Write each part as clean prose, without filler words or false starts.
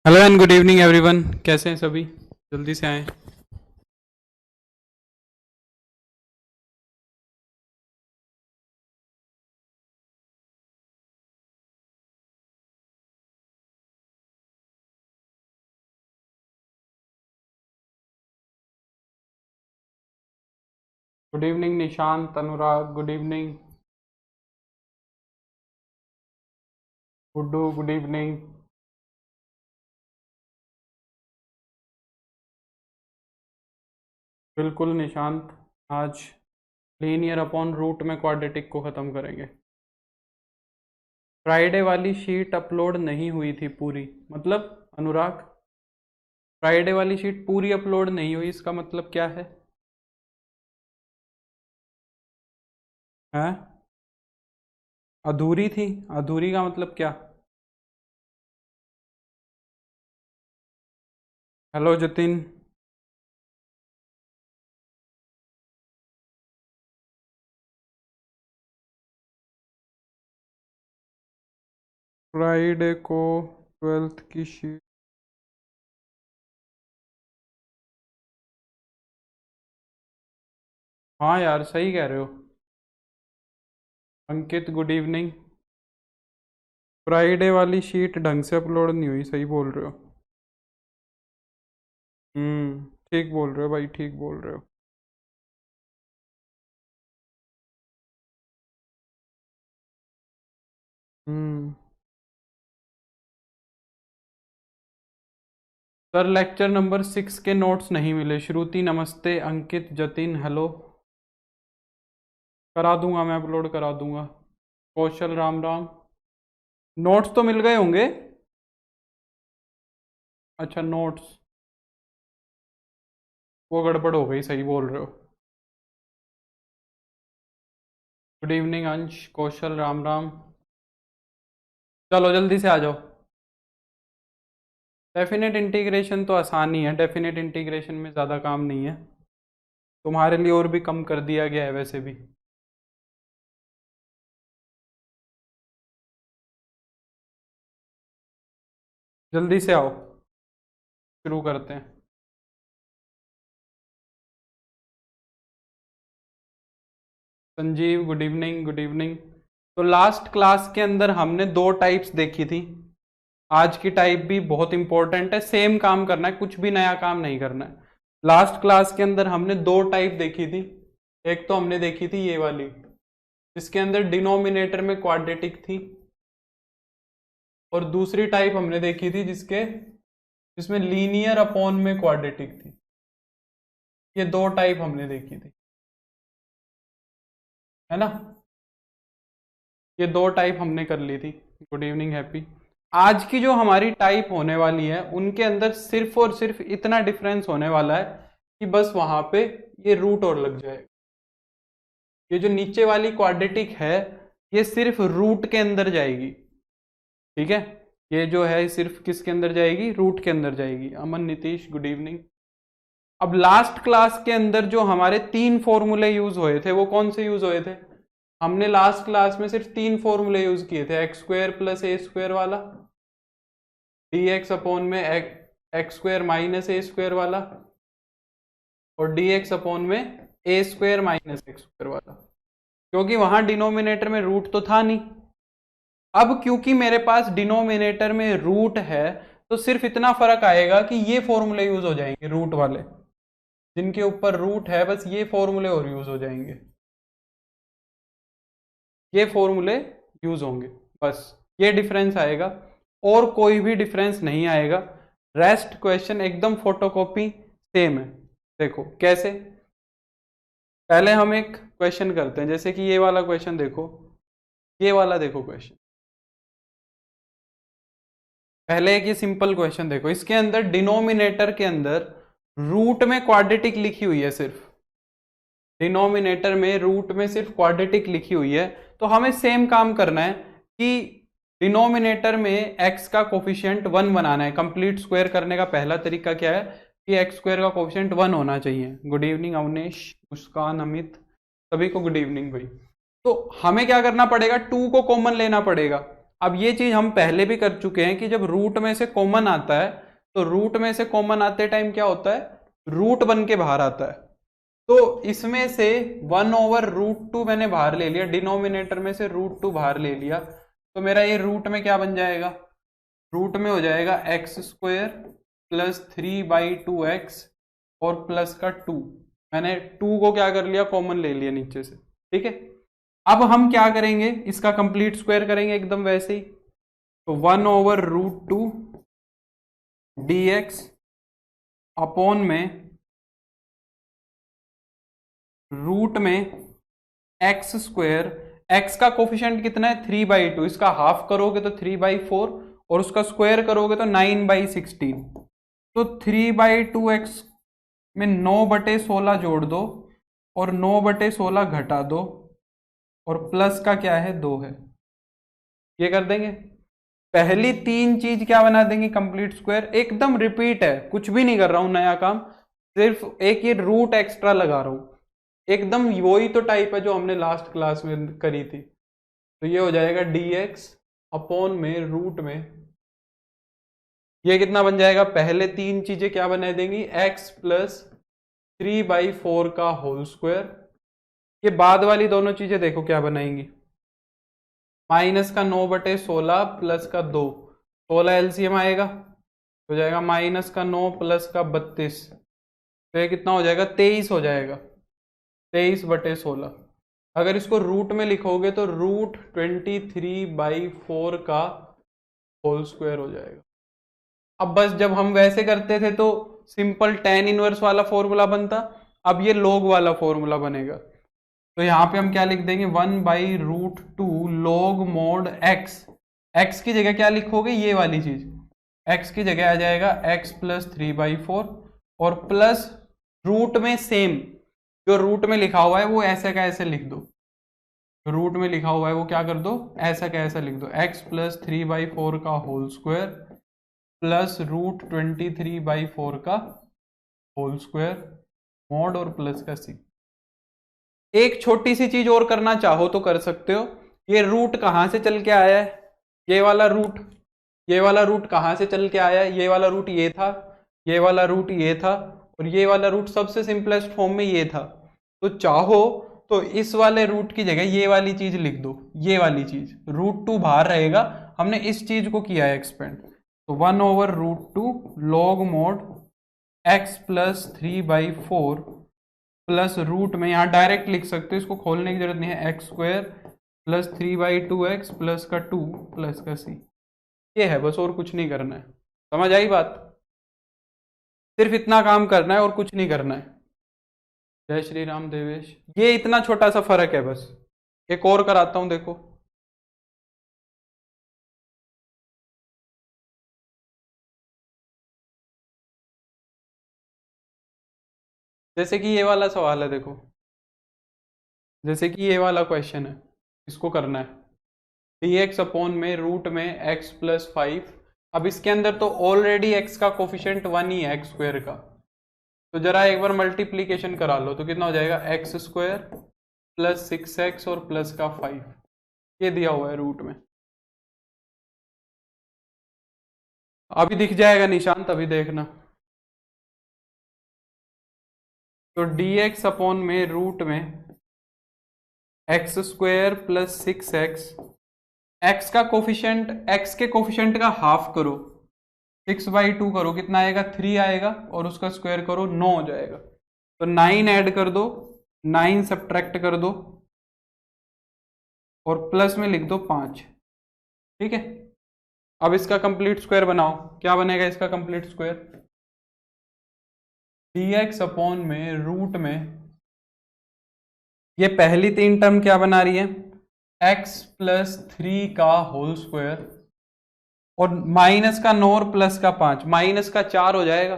Hello and good evening everyone. कैसे हैं सभी? जल्दी से आएं। Good evening Nishant, Anurag, good evening. Guddu, good evening. बिल्कुल निशांत, आज लीनियर अपॉन रूट में क्वाड्रेटिक को ख़त्म करेंगे। फ्राइडे वाली शीट अपलोड नहीं हुई थी पूरी, मतलब अनुराग फ्राइडे वाली शीट पूरी अपलोड नहीं हुई, इसका मतलब क्या है? हैं? अधूरी थी? अधूरी का मतलब क्या? हेलो जतिन। फ्राइडे को 12th की शीट। हाँ यार, सही कह रहे हो अंकित, गुड इवनिंग। फ्राइडे वाली शीट ढंग से अपलोड नहीं हुई, सही बोल रहे हो। ठीक बोल रहे हो भाई, ठीक बोल रहे हो। हम्म सर, लेक्चर नंबर 6 के नोट्स नहीं मिले। श्रुति नमस्ते, अंकित, जतिन हेलो। करा दूंगा, मैं अपलोड करा दूंगा। कौशल राम राम। नोट्स तो मिल गए होंगे। अच्छा, नोट्स वो गड़बड़ हो गई, सही बोल रहे हो। गुड इवनिंग अंश, कौशल राम राम। चलो जल्दी से आ जाओ। डेफिनेट इंटीग्रेशन तो आसान ही है, डेफिनेट इंटीग्रेशन में ज़्यादा काम नहीं है। तुम्हारे लिए और भी कम कर दिया गया है वैसे भी। जल्दी से आओ, शुरू करते हैं। Sanjeev, good evening, good evening. तो लास्ट क्लास के अंदर हमने दो टाइप्स देखी थी। आज की टाइप भी बहुत इंपॉर्टेंट है, सेम काम करना है, कुछ भी नया काम नहीं करना है। लास्ट क्लास के अंदर हमने दो टाइप देखी थी। एक तो हमने देखी थी ये वाली, जिसके अंदर डिनोमिनेटर में क्वाड्रेटिक थी, और दूसरी टाइप हमने देखी थी जिसमें लीनियर अपॉन में क्वाड्रेटिक थी। ये दो टाइप हमने देखी थी, है ना? ये दो टाइप हमने कर ली थी। Good evening happy. आज की जो हमारी टाइप होने वाली है उनके अंदर सिर्फ और सिर्फ इतना डिफरेंस होने वाला है कि बस वहां पे ये रूट और लग जाएगा। ये जो नीचे वाली क्वाड्रेटिक है, ये सिर्फ रूट के अंदर जाएगी। ठीक है, ये जो है सिर्फ किसके अंदर जाएगी? रूट के अंदर जाएगी। अमन, नीतीश, गुड इवनिंग। अब लास्ट क्लास के अंदर जो हमारे तीन फॉर्मूले यूज हुए थे, वो कौन से यूज हुए थे? हमने लास्ट क्लास में सिर्फ तीन फॉर्मूले यूज किए थे। एक्स स्क्वायर प्लस ए स्क्वायर वाला, डी एक्स अपॉन में X square minus a square वाला, और डी एक्स अपॉन में a square minus x square वाला। क्योंकि वहां डिनोमिनेटर में रूट तो था नहीं। अब क्योंकि मेरे पास डिनोमिनेटर में रूट है, तो सिर्फ इतना फर्क आएगा कि ये फॉर्मूले यूज हो जाएंगे, रूट वाले जिनके ऊपर रूट है, बस ये फॉर्मूले और यूज हो जाएंगे। ये फॉर्मूले यूज होंगे, बस ये डिफरेंस आएगा, और कोई भी डिफरेंस नहीं आएगा। रेस्ट क्वेश्चन एकदम फोटोकॉपी सेम है। देखो कैसे। पहले हम एक क्वेश्चन करते हैं, जैसे कि ये वाला क्वेश्चन देखो, ये वाला देखो क्वेश्चन। पहले एक ये सिंपल क्वेश्चन देखो, इसके अंदर डिनोमिनेटर के अंदर रूट में क्वाड्रेटिक लिखी हुई है। सिर्फ डिनोमिनेटर में रूट में सिर्फ क्वाड्रेटिक लिखी हुई है। तो हमें सेम काम करना है कि डिनोमिनेटर में x का कोफिशिएंट 1 बनाना है। कंप्लीट स्क्वायर करने का पहला तरीका क्या है कि एक्स स्क्वायर का कोफिशिएंट 1 होना चाहिए। गुड इवनिंग अवनेश, मुस्कान, अमित, सभी को गुड इवनिंग भाई। तो हमें क्या करना पड़ेगा? 2 को कॉमन लेना पड़ेगा। अब ये चीज हम पहले भी कर चुके हैं कि जब रूट में से कॉमन आता है तो रूट में से कॉमन आते टाइम क्या होता है, रूट बन के बाहर आता है। तो इसमें से 1/√2 मैंने बाहर ले लिया, डिनोमिनेटर में से √2 बाहर ले लिया, तो मेरा ये रूट में क्या बन जाएगा, रूट में हो जाएगा x² प्लस 3/2x और प्लस का 2। मैंने 2 को क्या कर लिया, कॉमन ले लिया नीचे से, ठीक है। अब हम क्या करेंगे, इसका कंप्लीट स्क्वायर करेंगे एकदम वैसे ही। तो 1/√2 dx अपॉन में रूट में x², x का कोफिशिएंट कितना है 3/2, इसका हाफ करोगे तो 3/4 और उसका स्क्वायर करोगे तो 9/16। तो 3/2x में 9/16 जोड़ दो और 9/16 घटा दो और प्लस का क्या है 2 है, ये कर देंगे। पहली 3 चीज क्या बना देंगे, कंप्लीट स्क्वायर, एकदम रिपीट है, कुछ भी नहीं कर रहा हूं नया काम, सिर्फ एक ये रूट एक्स्ट्रा लगा रहा हूं, एकदम वही तो टाइप है जो हमने लास्ट क्लास में करी थी। तो ये हो जाएगा dx अपॉन में रूट में, ये कितना बन जाएगा, पहले 3 चीजें क्या बना देंगी, x प्लस 3/4 का होल स्क्वायर। ये बाद वाली दोनों चीजें देखो क्या बनाएंगी, माइनस का 9/16 प्लस का 2, 16 एलसीएम आएगा, हो जाएगा माइनस का 9 प्लस का 32, तो ये कितना हो जाएगा 23 हो जाएगा, 23/16। अगर इसको रूट में लिखोगे तो √23/4 का होल स्क्वायर हो जाएगा। अब बस जब हम वैसे करते थे तो सिंपल tan इनवर्स वाला फॉर्मूला बनता, अब ये log वाला फॉर्मूला बनेगा। तो यहाँ पे हम क्या लिख देंगे, 1/√2 log mod x, x की जगह क्या लिखोगे, ये वाली चीज, x की जगह आ जाएगा x प्लस 3/4 और प्लस रूट में सेम, जो रूट में लिखा हुआ है वो ऐसे का ऐसे लिख दो, रूट में लिखा हुआ है वो क्या कर दो, ऐसा का ऐसा लिख दो, x प्लस 3/4 का होल स्क्वायर प्लस √23/4 का होल स्क्वायर मॉड और प्लस का c। एक छोटी सी चीज और करना चाहो तो कर सकते हो, ये रूट कहां से चल के आया है, ये वाला रूट, ये वाला रूट कहां से चल के आया है, ये वाला रूट ये था, ये वाला रूट ये था और ये वाला रूट सबसे सिंपलेस्ट फॉर्म में ये था। तो चाहो तो इस वाले रूट की जगह ये वाली चीज लिख दो, ये वाली चीज, √2 बाहर रहेगा, हमने इस चीज को किया है एक्सपेंड। तो 1/√2 log mod x plus 3/4 plus root में, यहाँ डायरेक्ट लिख सकते हो, इसको खोलने की जरूरत नहीं है, x² प्लस 3/2x प्लस का 2 प्लस का c, ये है बस, और कुछ नहीं करना है। समझ आई बात, सिर्फ इतना काम करना है और कुछ नहीं करना है। जय श्री राम देवेश, ये इतना छोटा सा फर्क है बस। एक और कराता हूं, देखो जैसे कि ये वाला सवाल है, देखो जैसे कि ये वाला क्वेश्चन है, इसको करना है dx अपॉन में रूट में x प्लस 5। अब इसके अंदर तो ऑलरेडी x का कोफिशिएंट 1 ही है x² का, तो जरा एक बार मल्टीप्लीकेशन करा लो, तो कितना हो जाएगा, x² प्लस 6x और प्लस का 5, ये दिया हुआ है रूट में। अभी दिख जाएगा निशान, तभी देखना। तो dx अपॉन में रूट में x² प्लस 6x, x का कोफिशिएंट, x के कोफिशिएंट का हाफ करो, 6/2 करो, कितना आएगा 3 आएगा, और उसका स्क्वायर करो 9 हो जाएगा। तो 9 ऐड कर दो, 9 सब्ट्रैक्ट कर दो और प्लस में लिख दो 5, ठीक है। अब इसका कंप्लीट स्क्वायर बनाओ, क्या बनेगा इसका कंप्लीट स्क्वायर, dx अपॉन में रूट में, ये पहली 3 टर्म क्या बना रही है, x प्लस 3 का होल स्क्वायर और माइनस का 9 और प्लस का 5, माइनस का 4 हो जाएगा,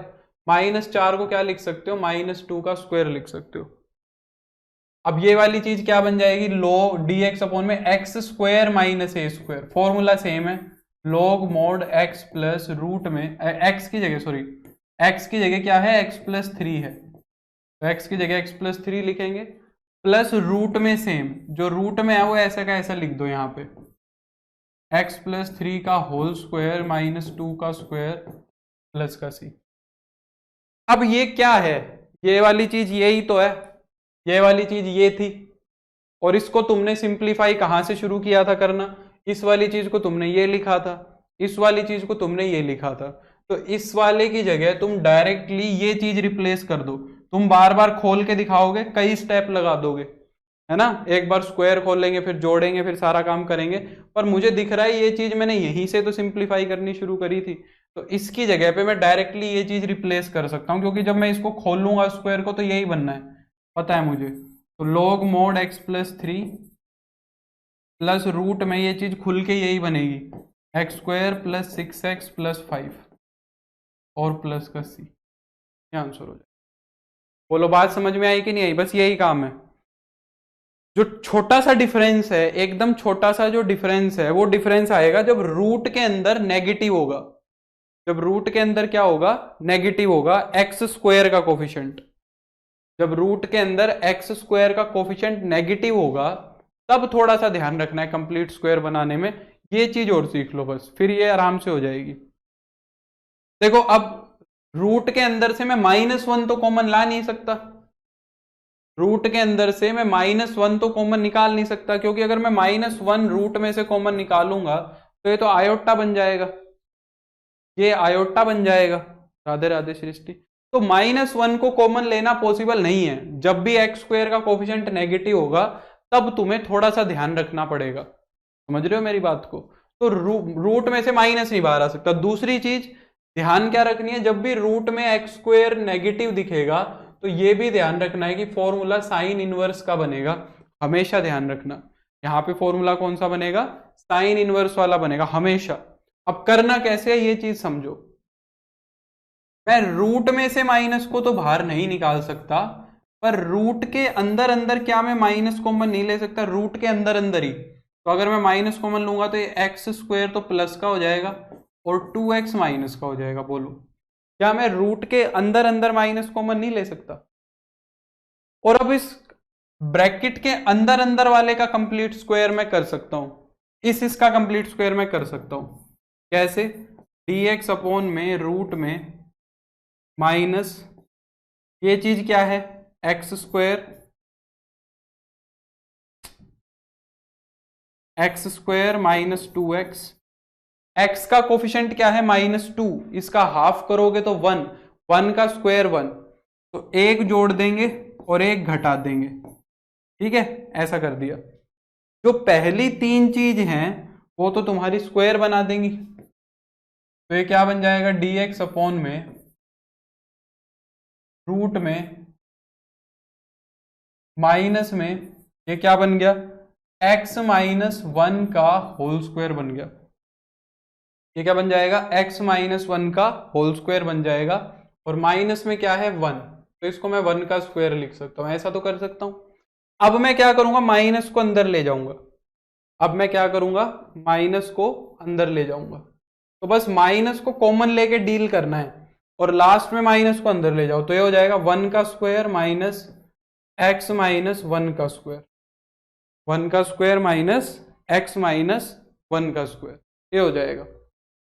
-4 को क्या लिख सकते हो, -2 का स्क्वायर लिख सकते हो। अब ये वाली चीज क्या बन जाएगी, लो dx अपॉन में x² minus a², formula same है, log mod x plus root में x की जगह, सॉरी x की जगह क्या है, x प्लस 3 है, तो x की जगह x प्लस 3 लिखेंगे, प्लस रूट में सेम, जो रूट में है वो ऐसा का ऐसा लिख दो यहाँ पे, एक्स प्लस 3 का होल स्क्वायर माइनस 2 का स्क्वायर प्लस का सी। अब ये क्या है, ये वाली चीज यही तो है, ये वाली चीज ये थी, और इसको तुमने सिंप्लीफाई कहां से शुरू किया था करना, इस वाली चीज को तुमने ये लिखा था, इस वाली चीज को तुमने ये लिखा था, तो इस वाले की जगह तुम डायरेक्टली ये चीज रिप्लेस कर दो। तुम बार बार खोल के दिखाओगे, कई स्टेप लगा दोगे, है ना, एक बार स्क्वायर खोलेंगे फिर जोड़ेंगे फिर सारा काम करेंगे, पर मुझे दिख रहा है ये चीज मैंने यहीं से तो सिंप्लीफाई करनी शुरू करी थी, तो इसकी जगह पे मैं डायरेक्टली ये चीज रिप्लेस कर सकता हूं, क्योंकि जब मैं इसको खोलूंगा स्क्वायर को तो यही बनना है, पता है मुझे। तो log mod x plus 3 plus root में ये चीज खुल के यही बनेगी, x square plus 6x plus 5 और प्लस का सी, ये आंसर हो जाए। बोलो बात समझ में आई कि नहीं आई, बस यही काम है। जो छोटा सा डिफरेंस है, एकदम छोटा सा जो डिफरेंस है, वो डिफरेंस आएगा जब रूट के अंदर नेगेटिव होगा, जब रूट के अंदर क्या होगा, नेगेटिव होगा एक्स स्क्वायर का कोफिशिएंट, जब रूट के अंदर एक्स स्क्वायर का कोफिशिएंट नेगेटिव होगा तब थोड़ा सा ध्यान रखना है कंप्लीट स्क्वायर बनाने में, ये चीज और सीख लो बस, फिर ये आराम से हो जाएगी। देखो अब रूट के अंदर से मैं -1 तो कॉमन ला नहीं सकता, रूट के अंदर से मैं -1 तो कॉमन निकाल नहीं सकता, क्योंकि अगर मैं -1 रूट में से कॉमन निकालूंगा तो ये तो आयोटा बन जाएगा, ये आयोटा बन जाएगा। राधे राधे सृष्टि। तो -1 को कॉमन लेना पॉसिबल नहीं है, जब भी एक्स स्क्वायर का कोफिशिएंट नेगेटिव होगा तब तुम्हें थोड़ा सा ध्यान रखना पड़ेगा, समझ रहे हो मेरी बात को। तो रूट में से माइनस नहीं बाहर आ सकता। दूसरी चीज ध्यान क्या रखनी है, जब भी रूट में एक्स स्क्वायर नेगेटिव दिखेगा तो ये भी ध्यान रखना है कि फॉर्मूला साइन इनवर्स का बनेगा, हमेशा ध्यान रखना। यहाँ पे फॉर्मूला कौन सा बनेगा, साइन इनवर्स वाला बनेगा हमेशा। अब करना कैसे है ये चीज समझो, मैं रूट में से माइनस को तो बाहर नहीं निकाल सकता, पर रूट के अंदर अंदर क्या मैं माइनस कॉमन नहीं ले सकता, रूट के अंदर अंदर ही। तो अगर मैं माइनस कॉमन लूंगा तो ये एक्स स्क्वायर तो प्लस का हो जाएगा और 2x माइनस का हो जाएगा। बोलो क्या मैं रूट के अंदर अंदर माइनस कॉमन नहीं ले सकता। और अब इस ब्रैकेट के अंदर अंदर वाले का कंप्लीट स्क्वायर मैं कर सकता हूं, इसका कंप्लीट स्क्वायर मैं कर सकता हूं कैसे, dx अपॉन में रूट में माइनस ये चीज क्या है x square, x square minus 2x, x का कोफिशिएंट क्या है -2, इसका हाफ करोगे तो 1, 1 का स्क्वायर 1, तो एक जोड़ देंगे और एक घटा देंगे, ठीक है ऐसा कर दिया। जो पहली तीन चीज हैं वो तो तुम्हारी स्क्वायर बना देंगी, तो ये क्या बन जाएगा dx अपॉन में रूट में माइनस में ये क्या बन गया x -1 का होल स्क्वायर बन गया, ये क्या बन जाएगा x -1 का होल स्क्वायर बन जाएगा, और माइनस में क्या है 1, तो इसको मैं 1 का स्क्वायर लिख सकता हूं, ऐसा तो कर सकता हूं। अब मैं क्या करूंगा माइनस को अंदर ले जाऊंगा, अब मैं क्या करूंगा माइनस को अंदर ले जाऊंगा, तो बस माइनस को कॉमन लेके डील करना है और लास्ट में माइनस को अंदर ले जाओ, तो ये हो जाएगा 1 का स्क्वायर माइनस x -1 का स्क्वायर, 1 का स्क्वायर माइनस x -1 का स्क्वायर, ये हो जाएगा।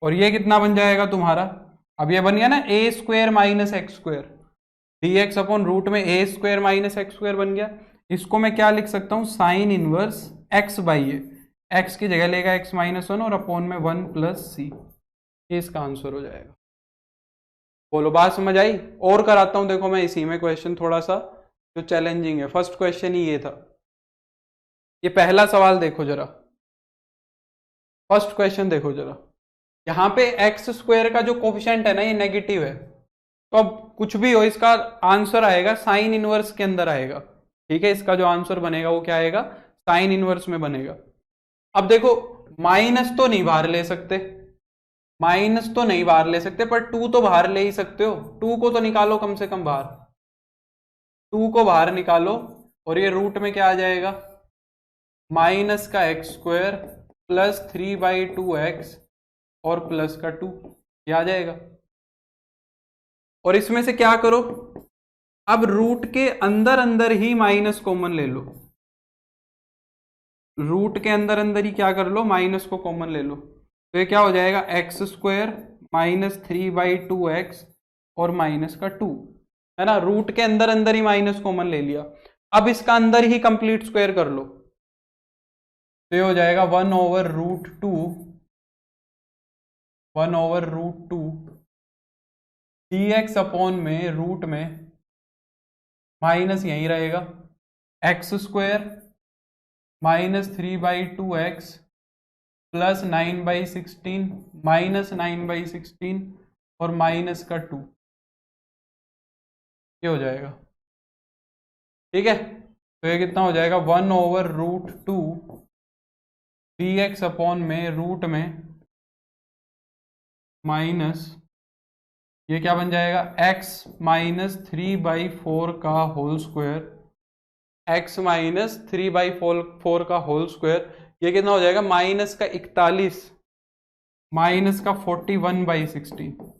और ये कितना बन जाएगा तुम्हारा, अब ये बन गया ना a square minus x square, dx upon root में a square minus x square बन गया। इसको मैं क्या लिख सकता हूं sine inverse x by A, x की जगह लेगा x -1 और अपॉन में 1 प्लस सी, ये इसका आंसर हो जाएगा। बोलो बात समझ आई। और कराता हूं देखो मैं इसी में क्वेश्चन थोड़ा सा जो चैलेंजिंग है, फर्स्ट क्वेश्चन ही ये था। ये पहला सवाल देखो जरा, फर्स्ट क्वेश्चन देखो जरा, यहाँ पे एक्स स्क्वायर का जो कोफिशिएंट है ना ये नेगेटिव है, तो अब कुछ भी हो इसका आंसर आएगा साइन इनवर्स के अंदर आएगा, ठीक है इसका जो आंसर बनेगा वो क्या आएगा साइन इनवर्स में बनेगा। अब देखो माइनस तो नहीं बाहर ले सकते, माइनस तो नहीं बाहर ले सकते, पर 2 तो बाहर ले ही सकते हो, 2 को तो निकालो कम से कम बाहर, 2 को बाहर निकालो और ये रूट में क्या आ जाएगा माइनस का एक्स स्क्वायर प्लस 3/2x और प्लस का 2, ये आ जाएगा। और इसमें से क्या करो अब रूट के अंदर अंदर ही माइनस कॉमन ले लो, रूट के अंदर अंदर ही क्या कर लो, माइनस को कॉमन ले लो, तो ये क्या हो जाएगा एक्स स्क्वायर माइनस 3/2x और माइनस का 2, है ना। रूट के अंदर अंदर ही माइनस कॉमन ले लिया। अब इसका अंदर ही कंप्लीट स्क्वायर कर लो, तो ये हो जाएगा 1/√2 dx अपॉन में रूट में माइनस यहीं रहेगा, x square minus 3/2x plus 9/16 minus 9/16 और माइनस का 2, ये हो जाएगा। ठीक है, तो ये कितना हो जाएगा 1/√2 dx अपॉन में रूट में माइनस, ये क्या बन जाएगा x माइनस 3/4 का होल स्क्वायर, x माइनस 3/4 का होल स्क्वायर, ये कितना हो जाएगा माइनस का 41 माइनस का 41/16,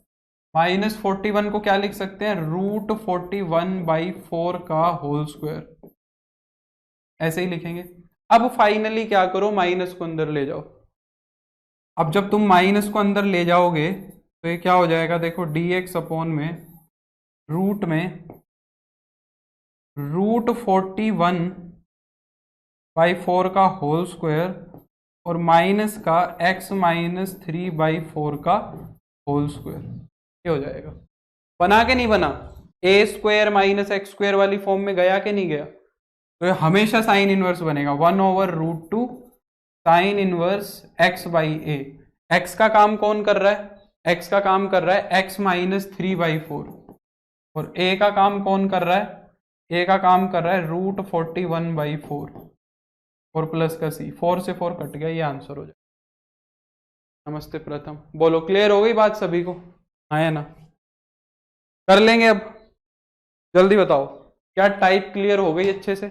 माइनस 41 को क्या लिख सकते हैं, √41/4 का होल स्क्वायर, ऐसे ही लिखेंगे। अब फाइनली क्या करो, माइनस को अंदर ले जाओ। अब जब तुम माइनस को अंदर ले जाओगे तो ये क्या हो जाएगा, देखो dx अपॉन में रूट में √41/4 का होल स्क्वायर और माइनस का x माइनस 3/4 का होल स्क्वायर, ये हो जाएगा। बना के नहीं बना, a square minus x square वाली फॉर्म में गया कि नहीं गया, तो ये हमेशा साइन इनवर्स बनेगा 1/√2 साइन इनवर्स x/a। x का काम कौन कर रहा है, x का काम कर रहा है x माइनस 3/4 और a का काम कौन कर रहा है, a का काम कर रहा है √41/4 और प्लस का c, 4 से 4 कट गया, ये आंसर हो जाएगा। नमस्ते प्रथम, बोलो क्लियर हो गई बात सभी को, हाँ है ना। कर लेंगे अब, जल्दी बताओ क्या टाइप क्लियर हो गई अच्छे से।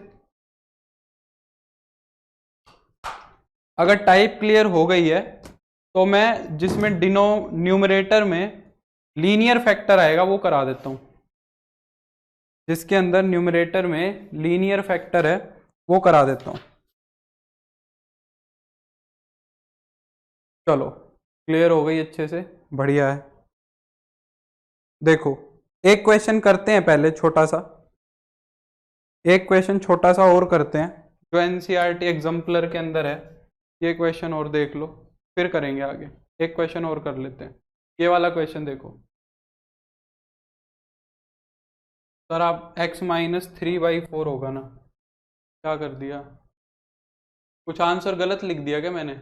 अगर टाइप क्लियर हो गई है तो मैं जिसमें न्यूमरेटर में लीनियर फैक्टर आएगा वो करा देता हूं, जिसके अंदर न्यूमरेटर में लीनियर फैक्टर है वो करा देता हूं। चलो क्लियर हो गई अच्छे से, बढ़िया है। देखो एक क्वेश्चन करते हैं पहले, छोटा सा एक क्वेश्चन छोटा सा और करते हैं जो एनसीईआरटी एग्जाम्पलर के अंदर है, ये क्वेश्चन और देख लो फिर करेंगे आगे। एक क्वेश्चन और कर लेते हैं, ये वाला क्वेश्चन देखो। सर आप x माइनस 3/4 होगा ना, क्या कर दिया, कुछ आंसर गलत लिख दिया क्या मैंने,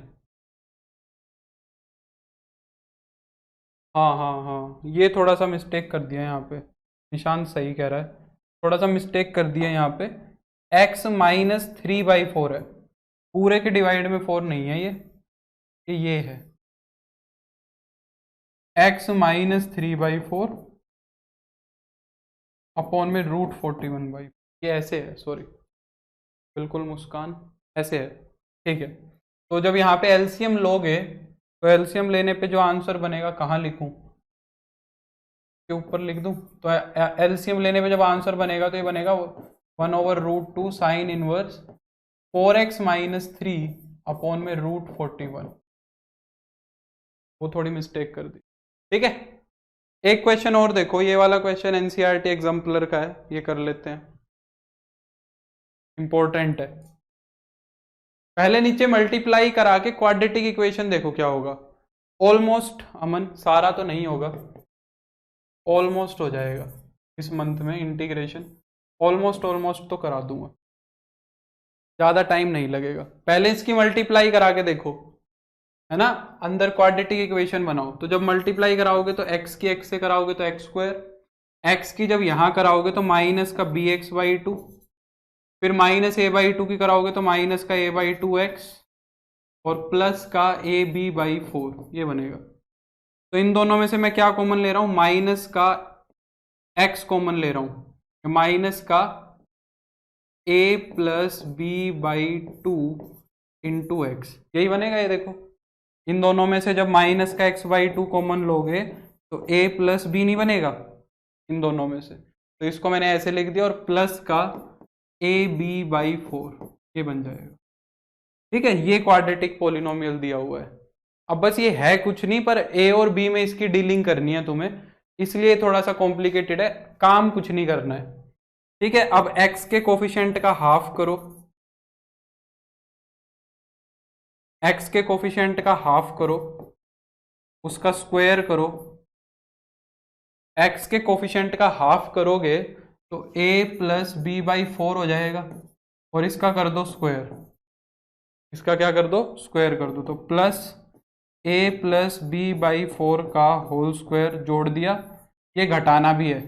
हाँ हाँ हाँ, ये थोड़ा सा मिस्टेक कर दिया यहाँ पे, निशांत सही कह रहा है, थोड़ा सा मिस्टेक कर दिया यहाँ पे, x माइनस 3/4 है, पूरे के डिवाइड में 4 नहीं है ये है x माइनस 3/4 अपॉन में √41/4, ये ऐसे है, सॉरी बिल्कुल मुस्कान, ऐसे है। ठीक है, तो जब यहाँ पे एलसीएम लोगे तो एलसीएम लेने पे जो आंसर बनेगा, कहाँ लिखूं, के ऊपर लिख दूं, तो एलसीएम लेने पे जब आंसर बनेगा तो ये बनेगा 1/√2 sine inverse 4x minus 3 upon में √41, वो थोड़ी मिस्टेक कर दी। ठीक है, एक क्वेश्चन और देखो, ये वाला क्वेश्चन एनसीईआरटी एग्जाम्पलर का है, ये कर लेते हैं, इंपॉर्टेंट है। पहले नीचे मल्टीप्लाई करा के क्वाड्रेटिक इक्वेशन देखो क्या होगा, ऑलमोस्ट, अमन सारा तो नहीं होगा, ऑलमोस्ट हो जाएगा इस मंथ में इंटीग्रेशन, ऑलमोस्ट तो करा दूंगा, ज़्यादा टाइम नहीं लगेगा। पहले इसकी मल्टीप्लाई करा के देखो, है ना, अंदर क्वाड्रेटिक इक्वेशन बनाओ, तो जब मल्टीप्लाई कराओगे तो x की x से कराओगे तो x स्क्वायर, x की जब यहां कराओगे तो माइनस का bx/2, फिर माइनस a/2 की कराओगे तो माइनस का a/2x और प्लस का ab/4, ये बनेगा। तो इन दोनों में से मैं क्या कॉमन ले रहा हूं, माइनस का x कॉमन ले रहा हूं, माइनस का a plus b/2 into x, यही बनेगा। ये देखो इन दोनों में से जब माइनस का x/2 कॉमन लोगे तो a प्लस बी नहीं बनेगा इन दोनों में से, तो इसको मैंने ऐसे लिख दिया, और प्लस का ab/4 ये बन जाएगा। ठीक है, ये क्वाड्रेटिक पॉलिनोमियल दिया हुआ है। अब बस ये है कुछ नहीं, पर ए और बी में इसकी डीलिंग करनी है तुम्हें, इसलिए थोड़ा सा कॉम्प्लिकेटेड है, काम कुछ नहीं करना है। ठीक है, अब एक्स के कोफिशिएंट का हाफ करो, एक्स के कोफिशिएंट का हाफ करो, उसका स्क्वायर करो। एक्स के कोफिशिएंट का हाफ करोगे तो a प्लस बी बाई 4 हो जाएगा, और इसका कर दो स्क्वायर, इसका क्या कर दो, स्क्वायर कर दो, तो plus a plus B by 4 का होल स्क्वायर जोड़ दिया। ये घटाना भी है,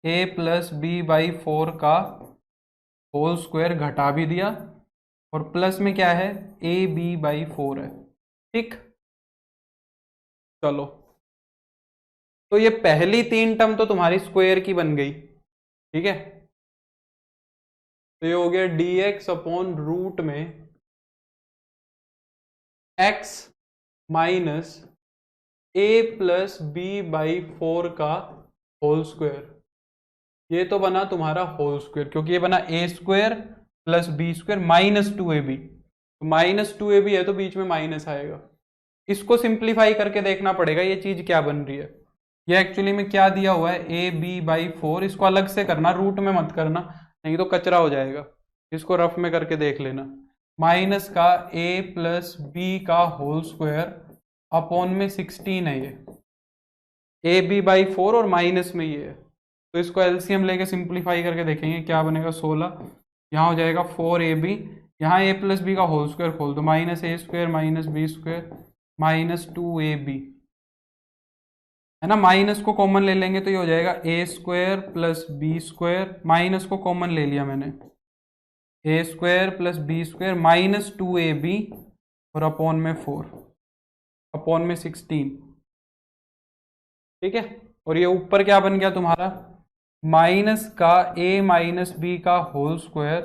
a प्लस बी बाई 4 का होल स्क्वायर घटा भी दिया, और प्लस में क्या है, ए बी बाई 4 है। ठीक, चलो, तो ये पहली 3 टर्म तो तुम्हारी स्क्वायर की बन गई। ठीक है, तो ये हो गया dx अपॉन रूट में x minus a plus B by 4 का होल स्क्वायर। ये तो बना तुम्हारा होल स्क्वायर, क्योंकि ये बना a square plus B square minus 2ab, तो माइनस 2ab है तो बीच में माइनस आएगा। इसको सिंप्लीफाई करके देखना पड़ेगा ये चीज क्या बन रही है। ये एक्चुअली में क्या दिया हुआ है, ए बी बाई 4, इसको अलग से करना, रूट में मत करना, नहीं तो कचरा हो जाएगा। इसको रफ में करके देख लेना, माइनस का a प्लस बी का होल स्क्वायर अपॉन में 16 है, ये ए बी बाई 4 और माइनस में ये है, तो इसको एलसीएम लेके सिंप्लीफाई करके देखेंगे क्या बनेगा, 16, यहाँ हो जाएगा 4ab, यहाँ a प्लस बी का होल स्क्वायर खोल दो, minus a square minus b square minus 2ab, है ना। माइनस को कॉमन ले लेंगे तो ये हो जाएगा a square plus B square, minus को कॉमन ले लिया मैंने, a square plus B square minus 2ab और अपॉन में 4 अपॉन में 16। ठीक है, और ये ऊपर क्या बन गया तुम्हारा, माइनस का a माइनस बी का होल स्क्वायर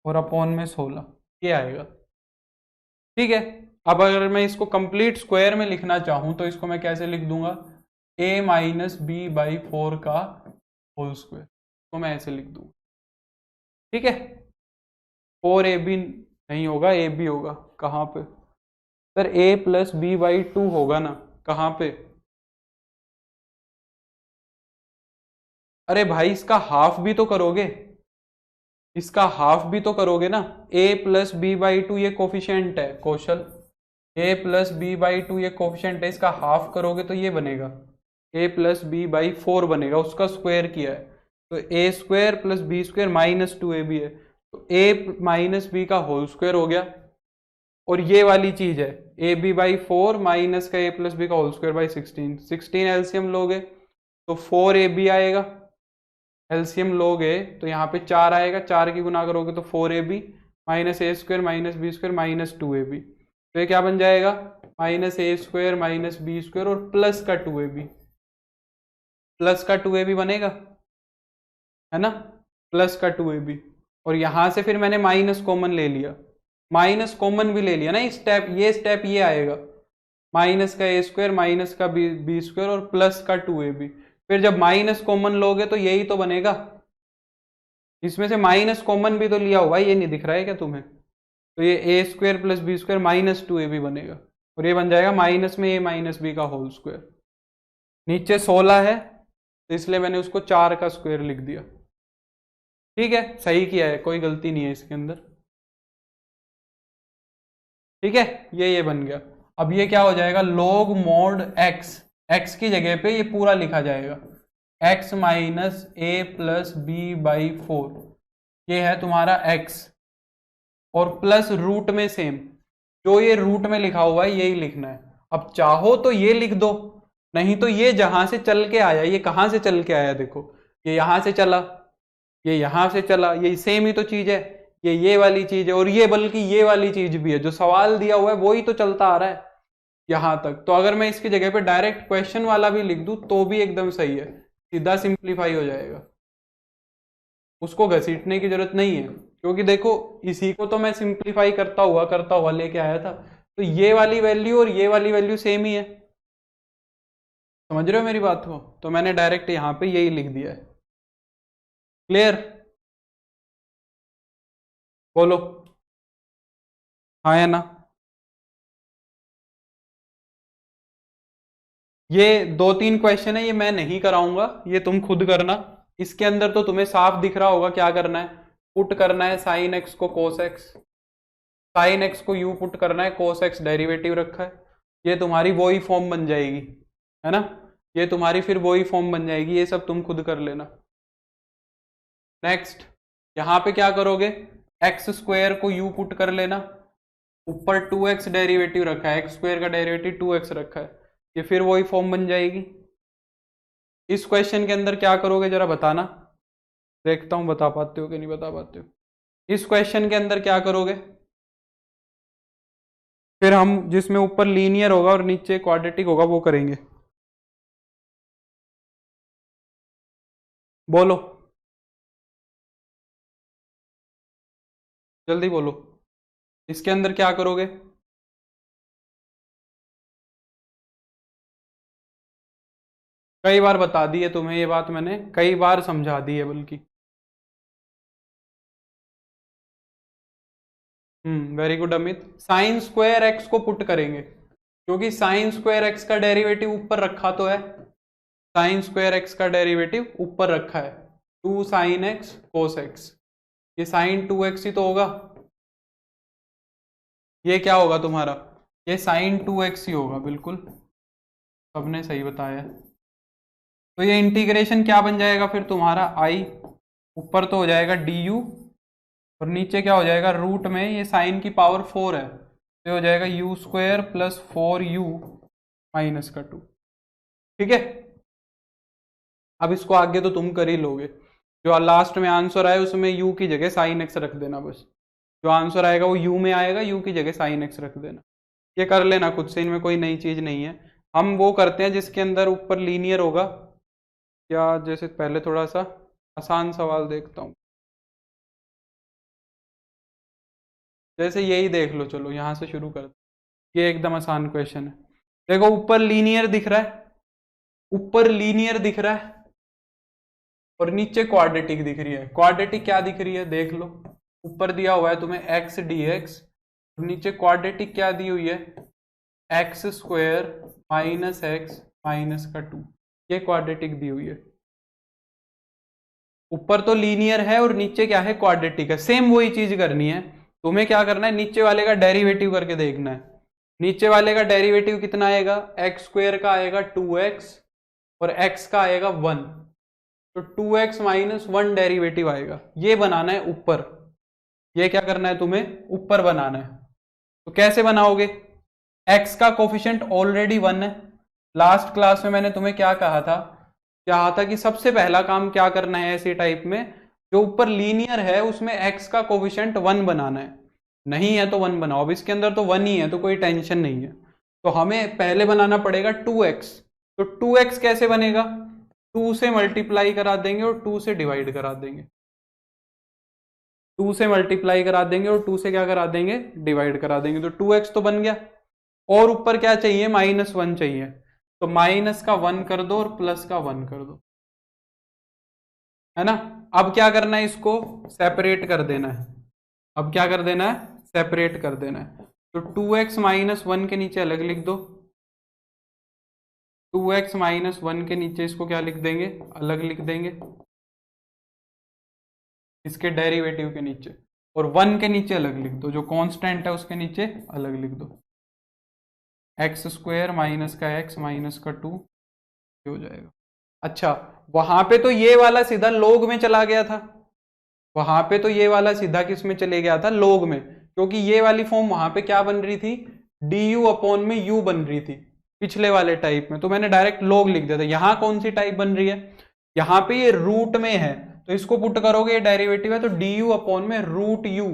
और अपॉन में 16, ये आएगा। ठीक है, अब अगर मैं इसको कंप्लीट स्क्वायर में लिखना चाहूं तो इसको मैं कैसे लिख दूंगा, a माइनस बी बाई 4 का होल स्क्वायर, तो मैं ऐसे लिख दूंगा। ठीक है, 4ab नहीं होगा, ए बी होगा, कहाँ पे sir, a plus B by 2 होगा ना, कहाँ पे, अरे भाई इसका हाफ भी तो करोगे, इसका हाफ भी तो करोगे ना, a प्लस बी बाई 2 ये कोफिशिएंट है कौशल, a प्लस बी बाई 2 ये कोफिशिएंट है, इसका हाफ करोगे तो ये बनेगा a प्लस बी बाई 4 बनेगा, उसका स्क्वायर किया है, तो a square plus B square minus 2ab है, तो a माइनस बी का होल स्क्वायर हो गया, और ये वाली चीज है ए बी बाई 4 माइनस का a प्लस बी का होल स्क्वायर बाई 16, 16 एलसीएम लोगे तो 4ab आएगा, एलसीएम लोगे तो यहाँ पे 4 आएगा, 4 की गुना करोगे तो 4ab minus a square minus b square minus 2ab, तो ये क्या बन जाएगा, minus a square minus b square और प्लस का 2ab, प्लस का 2ab बनेगा, है ना, प्लस का 2ab, और यहां से फिर मैंने माइनस कॉमन ले लिया, माइनस कॉमन भी ले लिया ना, इस स्टेप ये आएगा, माइनस का ए स्क्वायर माइनस का बी स्क्वायर और प्लस का 2ab, फिर जब माइनस कॉमन लोगे तो यही तो बनेगा, इसमें से माइनस कॉमन भी तो लिया हुआ है, ये नहीं दिख रहा है क्या तुम्हें, तो ये a square plus B square minus 2ab बनेगा, और ये बन जाएगा माइनस में ए माइनस बी का होल स्क्वायर, नीचे 16 है तो इसलिए मैंने उसको 4 का स्क्वायर लिख दिया। ठीक है, सही किया है, कोई गलती नहीं है इसके अंदर। ठीक है, ये बन गया। अब ये क्या हो जाएगा, log mod x, x की जगह पे ये पूरा लिखा जाएगा, x minus A plus B by 4, ये है तुम्हारा x, और प्लस रूट में सेम, जो ये रूट में लिखा हुआ है यही लिखना है। अब चाहो तो ये लिख दो, नहीं तो ये जहां से चल के आया, ये कहां से चल के आया, देखो ये यहां से चला, ये यहां से चला, ये सेम ही तो चीज है, ये वाली चीज है, और ये बल्कि ये वाली चीज भी है, जो सवाल दिया हुआ है वही तो चलता आ रहा है यहां तक। तो अगर मैं इसकी जगह पे डायरेक्ट क्वेश्चन वाला भी लिख दूं तो भी एकदम सही है, सीधा सिंप्लीफाई हो जाएगा, उसको घसीटने की जरूरत नहीं है, क्योंकि देखो इसी को तो मैं सिंप्लीफाई करता हुआ लेके आया था, तो ये वाली वैल्यू और ये वाली वैल्यू सेम ही है, समझ रहे हो मेरी बात को, तो मैंने डायरेक्ट यहां पे यही लिख दिया है। क्लियर, बोलो। हाँ या ना? ये 2-3 क्वेश्चन है, ये मैं नहीं कराऊंगा, ये तुम खुद करना। इसके अंदर तो तुम्हें साफ दिख रहा होगा क्या करना है। पुट करना है साइन एक्स को कोस एक्स, साइन एक्स को यू पुट करना है, कोस एक्स डेरिवेटिव रखा है। ये तुम्हारी वही फॉर्म बन जाएगी, है ना? ये तुम्हारी फिर वही फॉर्म बन जाएगी, ये सब तुम खुद कर लेना। नेक्स्ट, यहां पे क्या करोगे, एक्स स्क्वायर को यू पुट कर लेना, ऊपर 2x डेरिवेटिव रखा है, एक्स स्क्वायर का डेरिवेटिव 2x रखा है, ये फिर वही फॉर्म बन जाएगी। इस क्वेश्चन के अंदर क्या करोगे जरा बताना, देखता हूं बता पाते हो कि नहीं बता पाते हो। इस क्वेश्चन के अंदर क्या करोगे, फिर हम जिसमें ऊपर लीनियर होगा और नीचे क्वाड्रेटिक होगा वो करेंगे। बोलो, जल्दी बोलो, इसके अंदर क्या करोगे। कई बार बता दी है तुम्हें ये बात, मैंने कई बार समझा दी है बल्कि। Very good Amit. Sign square x को पुट करेंगे, क्योंकि साइन स्क्वायर एक्स का डेरिवेटिव ऊपर रखा तो है, साइन स्क्वायर एक्स का डेरिवेटिव ऊपर रखा है, 2 साइन एक्स कोस एक्स, ये साइन 2x ही तो होगा, ये क्या होगा तुम्हारा, ये साइन 2x ही होगा, बिल्कुल सबने सही बताया। तो ये इंटीग्रेशन क्या बन जाएगा फिर तुम्हारा, आई ऊपर तो हो जाएगा du, और नीचे क्या हो जाएगा, रूट में ये साइन की पावर 4 है, तो हो जाएगा you square plus 4u minus का 2। ठीक है, अब इसको आगे तो तुम कर ही लोगे, जो लास्ट में आंसर आए उसमें u की जगह साइन एक्स रख देना, बस जो आंसर आएगा वो u में आएगा, u की जगह साइन एक्स रख देना। ये कर लेना खुद से, इनमें कोई नई चीज नहीं है। हम वो करते हैं जिसके अंदर ऊपर लीनियर होगा, या जैसे पहले थोड़ा सा आसान सवाल देखता हूँ, जैसे यही देख लो, चलो यहां से शुरू करते, ये एकदम आसान क्वेश्चन है। देखो ऊपर लीनियर दिख रहा है, ऊपर लीनियर दिख रहा है और नीचे क्वाड्रेटिक दिख रही है। क्वाड्रेटिक क्या दिख रही है देख लो, ऊपर दिया हुआ है तुम्हें एक्स डी एक्स, नीचे क्वाड्रेटिक क्या दी हुई है, x square minus x minus का 2, ये क्वाड्रेटिक दी हुई है। ऊपर तो लीनियर है और नीचे क्या है, क्वाड्रेटिक है। सेम वही चीज करनी है, तुम्हें क्या करना है, नीचे वाले का डेरिवेटिव करके देखना है। नीचे वाले का डेरिवेटिव कितना आएगा, एक्स स्क्वायर का आएगा 2x और x का आएगा 1, तो 2x माइनस 1 डेरिवेटिव आएगा, ये बनाना है ऊपर। ये क्या करना है तुम्हें, ऊपर बनाना है। तो कैसे बनाओगे, x का कोफिशिएंट ऑलरेडी 1 है। लास्ट क्लास में मैंने तुम्हें क्या कहा था कि सबसे पहला काम क्या करना है ऐसे टाइप में, जो ऊपर लीनियर है उसमें x का कोफिशिएंट 1 बनाना है। नहीं है तो 1 बनाओ, अब इसके अंदर तो 1 ही है तो कोई टेंशन नहीं है। तो हमें पहले बनाना पड़ेगा 2x, तो 2x कैसे बनेगा, 2 से मल्टीप्लाई करा देंगे और 2 से डिवाइड करा देंगे, 2 से मल्टीप्लाई करा देंगे और 2 से क्या करा देंगे, डिवाइड करा देंगे, तो 2x तो बन गया। और ऊपर क्या चाहिए, -1 चाहिए, तो माइनस का 1 कर दो और प्लस का 1 कर दो, है ना। अब क्या करना है, इसको सेपरेट कर देना है। अब क्या कर देना है, सेपरेट कर देना है। तो 2x माइनस 1 के नीचे अलग लिख दो, 2x माइनस 1 के नीचे इसको क्या लिख देंगे, अलग लिख देंगे, इसके डेरिवेटिव के नीचे, और 1 के नीचे अलग लिख दो, जो कांस्टेंट है उसके नीचे अलग लिख दो, एक्स स्क्वायर माइनस का एक्स माइनस का 2 हो जाएगा। अच्छा, वहां पे तो ये वाला सीधा लोग में चला गया था, वहां पे तो ये वाला सीधा किस में चले गया था, लोग में, क्योंकि ये वाली फॉर्म वहां पे क्या बन रही थी, du अपॉन में u बन रही थी पिछले वाले टाइप में, तो मैंने डायरेक्ट लोग लिख दिया था। यहां कौन सी टाइप बन रही है, यहां पे ये रूट में है, तो इसको पुट करोगे, ये डेरिवेटिव है, तो du अपॉन में रूट u,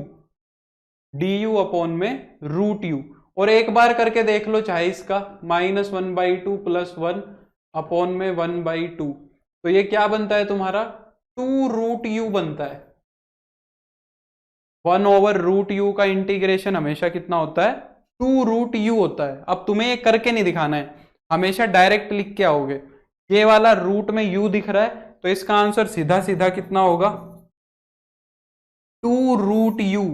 du अपॉन में रूट u। और एक बार करके देख लो चाहे इसका, -1/2 प्लस 1 अपॉन में 1/2, तो ये क्या बनता है तुम्हारा, 2 रूट u बनता है। 1 ओवर रूट u का इंटीग्रेशन हमेशा कितना होता है, 2 रूट u होता है। अब तुम्हें ये करके नहीं दिखाना है, हमेशा डायरेक्ट लिख के आओगे। ये वाला रूट में u दिख रहा है, तो इसका आंसर सीधा सीधा कितना होगा, 2 रूट u,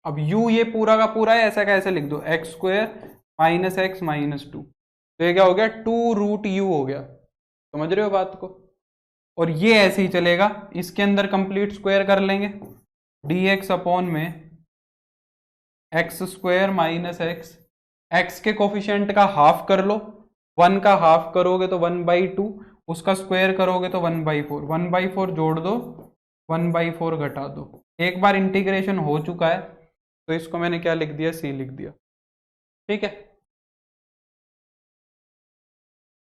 अब u ये पूरा का पूरा है, ऐसा कैसे लिख दो, x square minus x minus two, तो ये क्या हो गया, 2√u हो गया। समझ रहे हो बात को। और ये ऐसे ही चलेगा, इसके अंदर कंप्लीट स्क्वायर कर लेंगे, dx अपॉन में X square minus x, x के कोफिशिएंट का हाफ कर लो, 1 का हाफ करोगे तो 1/2, उसका स्क्वायर करोगे तो 1/4, 1/4 जोड़ दो, 1/4 घटा दो। एक बार इंटीग्रेशन हो चुका है तो इसको मैंने क्या लिख दिया, सी लिख दिया। ठीक है,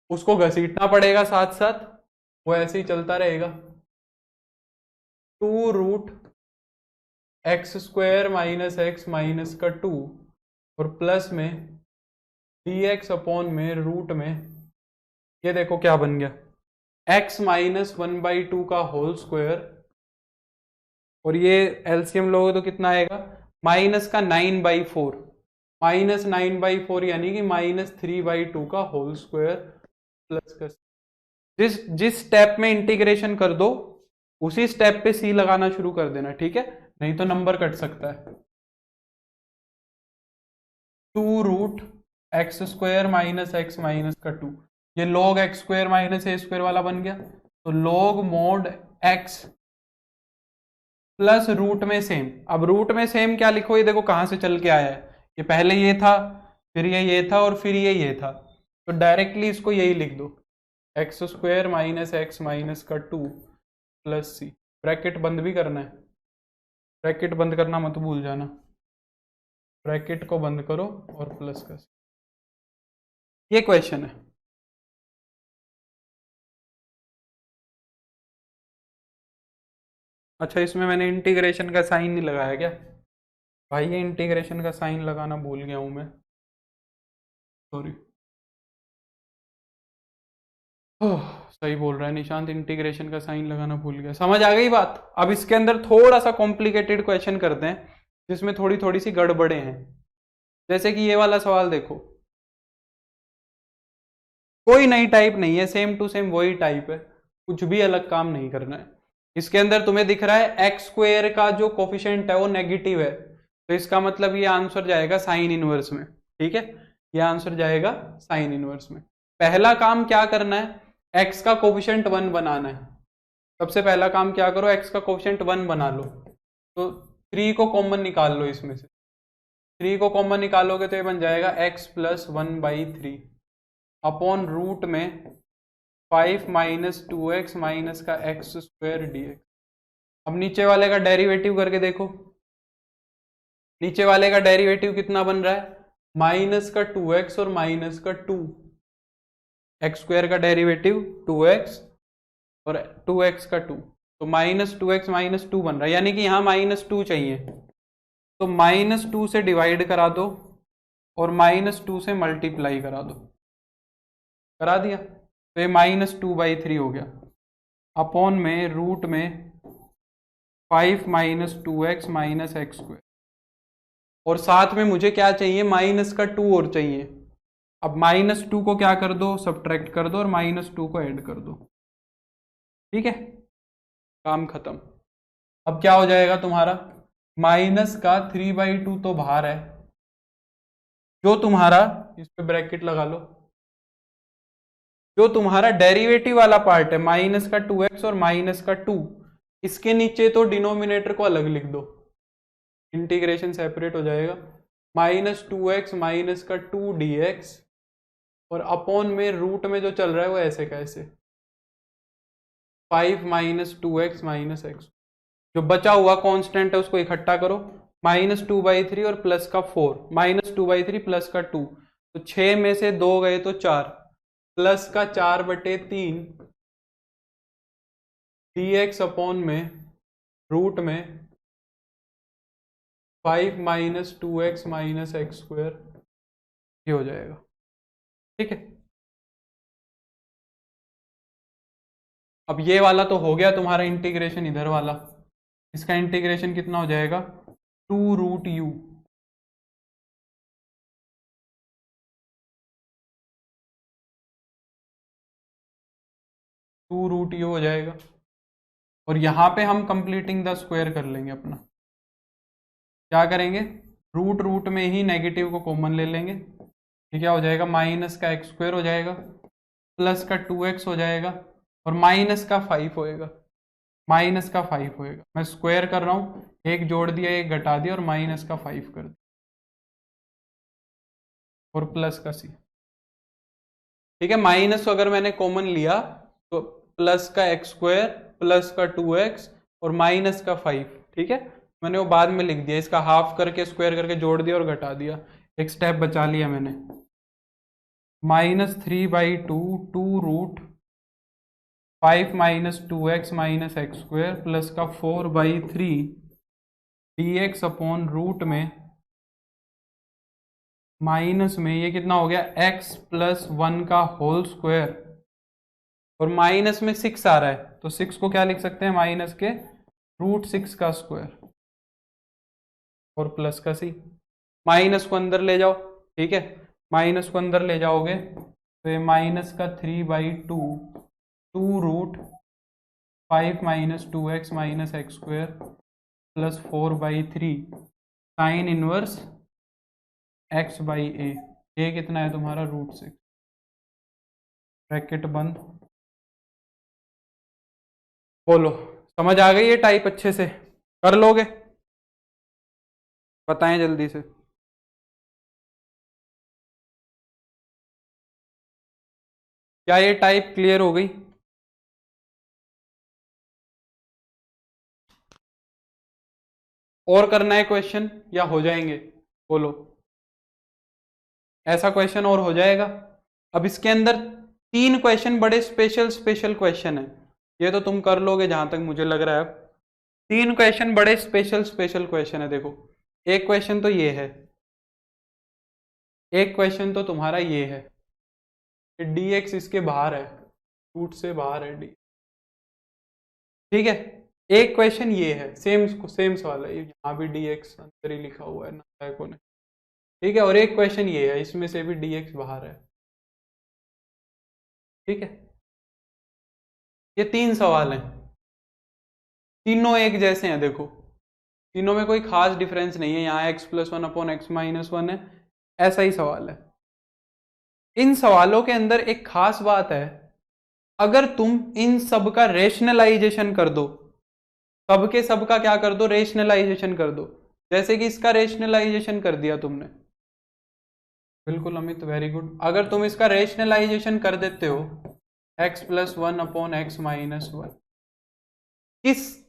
उसको घसीटना पड़ेगा साथ साथ, वो ऐसे ही चलता रहेगा। 2√x² माइनस एक्स माइनस का 2 और प्लस में dx अपॉन में रूट में, ये देखो क्या बन गया, x माइनस 1/2 का होल स्क्वायर, और ये एलसीएम लोगे तो कितना आएगा, माइनस का 9/4, माइनस 9/4 यानी कि -3/2 का होल स्क्वायर प्लस का, जिस जिस स्टेप में इंटीग्रेशन कर दो उसी स्टेप पे सी लगाना शुरू कर देना, ठीक है, नहीं तो नंबर कट सकता है। 2√x² माइनस एक्स माइनस का 2, ये log x² माइनस a² वाला बन गया, तो log mod x plus root में सेम। अब रूट में सेम क्या लिखो, ये देखो कहां से चल के आया है, ये पहले ये था, फिर ये था, और फिर ये था, तो डायरेक्टली इसको यही लिख दो, x² माइनस एक्स माइनस का 2 प्लस सी। ब्रैकेट बंद भी करना है, ब्रैकेट बंद करना मत भूल जाना, ब्रैकेट को बंद करो और प्लस का सी। ये क्वेश्चन है। अच्छा, इसमें मैंने इंटीग्रेशन का साइन नहीं लगाया क्या भाई, ये इंटीग्रेशन का साइन लगाना भूल गया हूं मैं, सॉरी। सही बोल रहा है निशांत, इंटीग्रेशन का साइन लगाना भूल गया, समझ आ गई बात। अब इसके अंदर थोड़ा सा कॉम्प्लिकेटेड क्वेश्चन करते हैं जिसमें थोड़ी थोड़ी सी गड़बड़े हैं। जैसे कि ये वाला सवाल देखो, कोई नई टाइप नहीं है, सेम टू सेम वही टाइप है, कुछ भी अलग काम नहीं करना है। इसके अंदर तुम्हें दिख रहा है एक्स स्क्वेयर का जो कोफिशिएंट है वो नेगेटिव है, तो इसका मतलब ये आंसर जाएगा साइन इनवर्स में। ठीक है, ये आंसर जाएगा साइन इनवर्स में। पहला काम क्या करना है, एक्स का कोफिशिएंट 1 बनाना है। सबसे पहला काम क्या करो, एक्स का कोफिशिएंट 1 बना लो, तो 3 को कॉमन निकाल लो, इसमें से 3 को कॉमन निकालोगे तो ये बन जाएगा x प्लस 1/3 अपॉन रूट में 5 माइनस 2x माइनस का x² dx। अब नीचे वाले का डेरिवेटिव करके देखो, नीचे वाले का डेरिवेटिव कितना बन रहा है, माइनस का 2x और माइनस का 2, x² का डेरिवेटिव 2x और 2x का 2, तो -2x -2 बन रहा है, यानी कि यहां -2 चाहिए, तो -2 से डिवाइड करा दो और -2 से मल्टीप्लाई करा दो, करा दिया, तो ये -2/3 हो गया अपॉन में रूट में 5 माइनस 2x माइनस x², और साथ में मुझे क्या चाहिए, माइनस का 2 और चाहिए। अब -2 को क्या कर दो, सब्ट्रैक्ट कर दो और -2 को ऐड कर दो। ठीक है, काम खत्म। अब क्या हो जाएगा तुम्हारा, माइनस का 3/2 तो बाहर है, जो तुम्हारा, इस पे ब्रैकेट लगा लो, जो तुम्हारा डेरिवेटिव वाला पार्ट है माइनस का 2x और माइनस का 2, इसके नीचे तो डिनोमिनेटर को अलग लिख दो, इंटीग्रेशन सेपरेट हो जाएगा, -2x माइनस का 2 dx, और अपॉन में रूट में जो चल रहा है वो ऐसे का ऐसे 5 माइनस 2x माइनस एक्स, जो बचा हुआ कांस्टेंट है उसको इकट्ठा करो, -2/3 और प्लस का 4, -2/3 प्लस का 2, तो 6 में से 2 गए तो 4, प्लस का 4/3 dx अपॉन में रूट में 5 माइनस 2x माइनस x², ये हो जाएगा। ठीक है, अब ये वाला तो हो गया तुम्हारा इंटीग्रेशन, इधर वाला, इसका इंटीग्रेशन कितना हो जाएगा, 2√u, हो जाएगा, और यहां पे हम कंप्लीटिंग द स्क्वायर कर लेंगे अपना, क्या करेंगे, रूट रूट में ही नेगेटिव को कॉमन ले लेंगे। ये क्या हो जाएगा, माइनस का एक्स स्क्वायर हो जाएगा, प्लस का 2x हो जाएगा, और माइनस का 5 होएगा, माइनस का 5 होएगा। मैं स्क्वायर कर रहा हूं, एक जोड़ दिया एक घटा दिया और माइनस का 5 कर दिया, और प्लस का c। ठीक है, माइनस को अगर मैंने कॉमन लिया तो प्लस का एक्स स्क्वायर, प्लस का 2x और माइनस का 5। ठीक है, मैंने वो बाद में लिख दिया, इसका हाफ करके स्क्वायर करके जोड़ दिया और घटा दिया, एक स्टेप बचा लिया मैंने। -3/2 2√5 - 2x - x स्क्वायर प्लस का 4/3 dx अपॉन रूट में माइनस में ये कितना हो गया, x + 1 का होल स्क्वायर, और माइनस में 6 आ रहा है तो 6 को क्या लिख सकते हैं, माइनस के √6 का स्क्वायर, और प्लस का c। माइनस को अंदर ले जाओ, ठीक है, माइनस को अंदर ले जाओगे तो ये माइनस का 3/2 2√5 - 2x - x square plus 4/3 sine inverse x/a। a कितना है तुम्हारा, √6, ब्रैकेट बंद। बोलो, समझ आ गई ये टाइप, अच्छे से कर लोगे, बताएं जल्दी से। क्या ये टाइप क्लियर हो गई? और करना है क्वेश्चन या हो जाएंगे? बोलो, ऐसा क्वेश्चन और हो जाएगा। अब इसके अंदर 3 क्वेश्चन बड़े स्पेशल स्पेशल क्वेश्चन है, ये तो तुम कर लोगे जहां तक मुझे लग रहा है। अब 3 क्वेश्चन बड़े स्पेशल स्पेशल क्वेश्चन है। देखो, एक क्वेश्चन तो ये है, एक क्वेश्चन तो तुम्हारा ये है, dx इसके बाहर है, रूट से बाहर है डी। ठीक है, एक क्वेश्चन ये है, सेम सेम सवाल है, यहाँ भी dx अंदर ही लिखा हुआ है नायकों ने। ठीक है, और एक क्वेश्चन ये है, इसमें से भी dx बाहर है। ठीक है, ये 3 सवाल हैं, तीनों एक जैसे हैं। देखो, तीनों में कोई खास डिफरेंस नहीं है, यहाँ x + 1 अपॉन x - 1 है, ऐसा ही सवाल है। इन सवालों के अंदर एक खास बात है, अगर तुम इन सब का रेशनलाइजेशन कर दो, सब के सब का क्या कर दो, रेशनलाइजेशन कर दो, जैसे कि इसका रेशनलाइजेशन कर दिया तुमने। बिल्कुल अमित, वेरी गुड। अगर तुम इसका रेशनलाइजेशन कर देते हो, x + 1 अपॉन x - 1,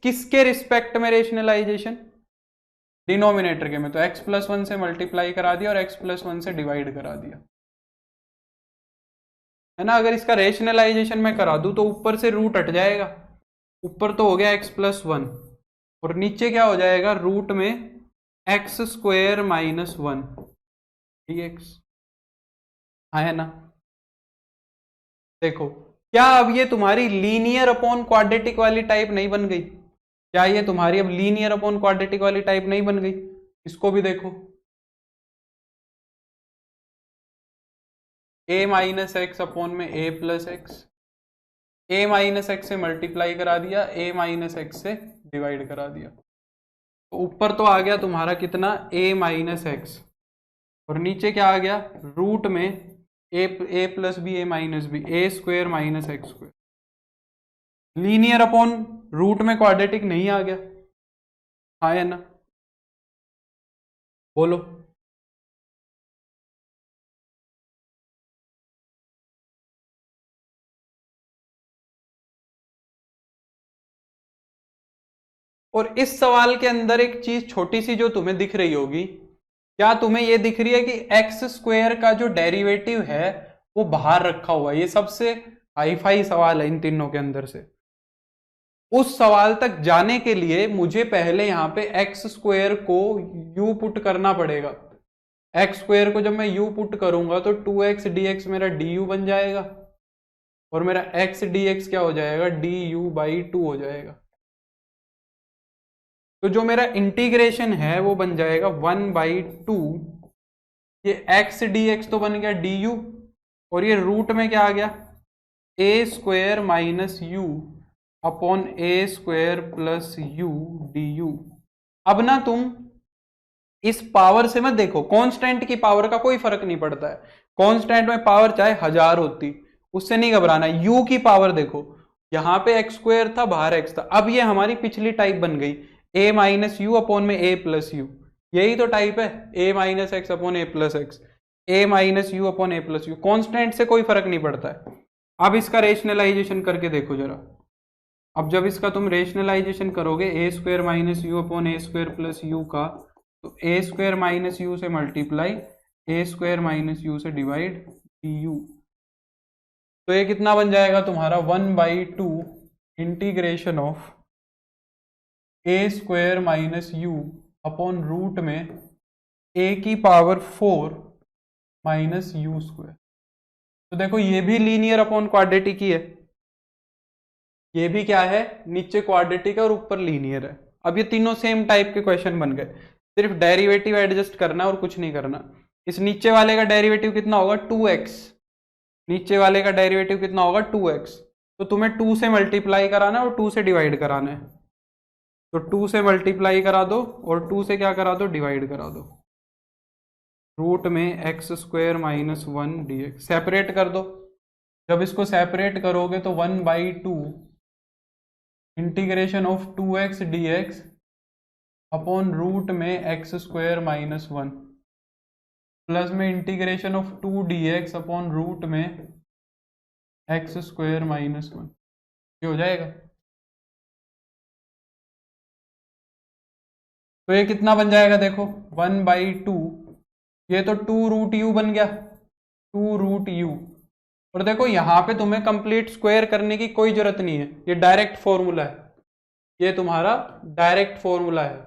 किसके रिस्पेक्ट में रेशनलाइजेशन, डिनोमिनेटर के में, तो x + 1 से मल्टीप्लाई करा दिया और x + 1 से डिवाइड करा दिया, है ना। अगर इसका रेशनलाइजेशन में करा दूं तो ऊपर से रूट हट जाएगा, ऊपर तो हो गया x + 1 और नीचे क्या हो जाएगा, रूट में x स्क्वायर - 1 dx, है ना। देखो, क्या अब ये तुम्हारी लीनियर अपॉन क्वाड्रेटिक वाली टाइप नहीं बन गई? क्या ये तुम्हारी अब लीनियर अपॉन क्वाड्रेटिक वाली टाइप नहीं बन गई? इसको भी देखो, a - x अपॉन में a + x, a - x से मल्टीप्लाई करा दिया, a - x से डिवाइड करा दिया, तो ऊपर तो आ गया तुम्हारा कितना, a - x, और नीचे क्या आ गया, रूट में a + b a - b, a square - x square. Linear upon root में क्वाड्रेटिक नहीं आ गया, हाँ है ना। बोलो, और इस सवाल के अंदर एक चीज छोटी सी जो तुम्हें दिख रही होगी, क्या तुम्हें यह दिख रही है कि एक्स स्क्वायर का जो डेरिवेटिव है वो बाहर रखा हुआ है? ये सबसे हाईफाई सवाल है इन तीनों के अंदर से। उस सवाल तक जाने के लिए मुझे पहले यहां पे एक्स स्क्वायर को यू पुट करना पड़ेगा। एक्स स्क्वायर को जब मैं यू पुट करूंगा तो 2x dx मेरा du बन जाएगा, और मेरा x dx क्या हो जाएगा, du/2 हो जाएगा। तो जो मेरा इंटीग्रेशन है वो बन जाएगा 1/2, ये x dx तो बन गया du, और ये रूट में क्या आ गया, a square - u upon a square + u du। अब ना तुम इस पावर से मत देखो, कांस्टेंट की पावर का कोई फर्क नहीं पड़ता है। कांस्टेंट में पावर चाहे 1000 होती, उससे नहीं घबराना। यू की पावर देखो, यहां पे एक्स स्क्वायर था, बाहर एक्स था, अब ये हमारी पिछली टाइप बन गई, ए माइनस यू अपॉन में ए प्लस यू। यही तो टाइप है, a minus x upon a plus x, a minus u upon a plus u. Constant से कोई फर्क नहीं पड़ता है। अब इसका रेशनलाइजेशन करके देखो जरा। अब जब इसका तुम रेशनलाइजेशन करोगे, a square minus u upon a square plus u का, तो ए स्क्वायर माइनस यू से multiply, a square minus u से डिवाइड यू, तो ये कितना बन जाएगा तुम्हारा 1/2 integration of a square minus u upon root में ए की पावर 4 माइनस यू स्क्वायर। तो देखो ये भी लीनियर अपॉन क्वाड्रेटिक ही है, ये भी क्या है, नीचे क्वाड्रेटिक है और ऊपर लीनियर है। अब ये तीनों सेम टाइप के क्वेश्चन बन गए, सिर्फ डेरिवेटिव एडजस्ट करना और कुछ नहीं करना। इस नीचे वाले का डेरिवेटिव कितना होगा 2x, नीचे वाले का डेरिवेटिव कितना होगा 2x, तो तुम्हें 2 से मल्टीप्लाई कराना है और 2 से डिवाइड कराना है। तो 2 से मल्टीप्लाई करा दो और 2 से क्या करा दो, डिवाइड करा दो। रूट में X square minus 1 dx separate कर दो। जब इसको सेपरेट करोगे तो 1/2 integration of 2x dx upon root में एक्स स्क्वायर माइनस 1 प्लस में integration of 2 dx upon root में एक्स स्क्वायर माइनस 1, ये हो जाएगा। तो ये कितना बन जाएगा देखो 1/2, ये तो 2 रूट यू बन गया, 2 रूट यू। और देखो यहां पे तुम्हें कंप्लीट स्क्वायर करने की कोई जरूरत नहीं है, ये डायरेक्ट फॉर्मूला है, ये तुम्हारा डायरेक्ट फॉर्मूला है।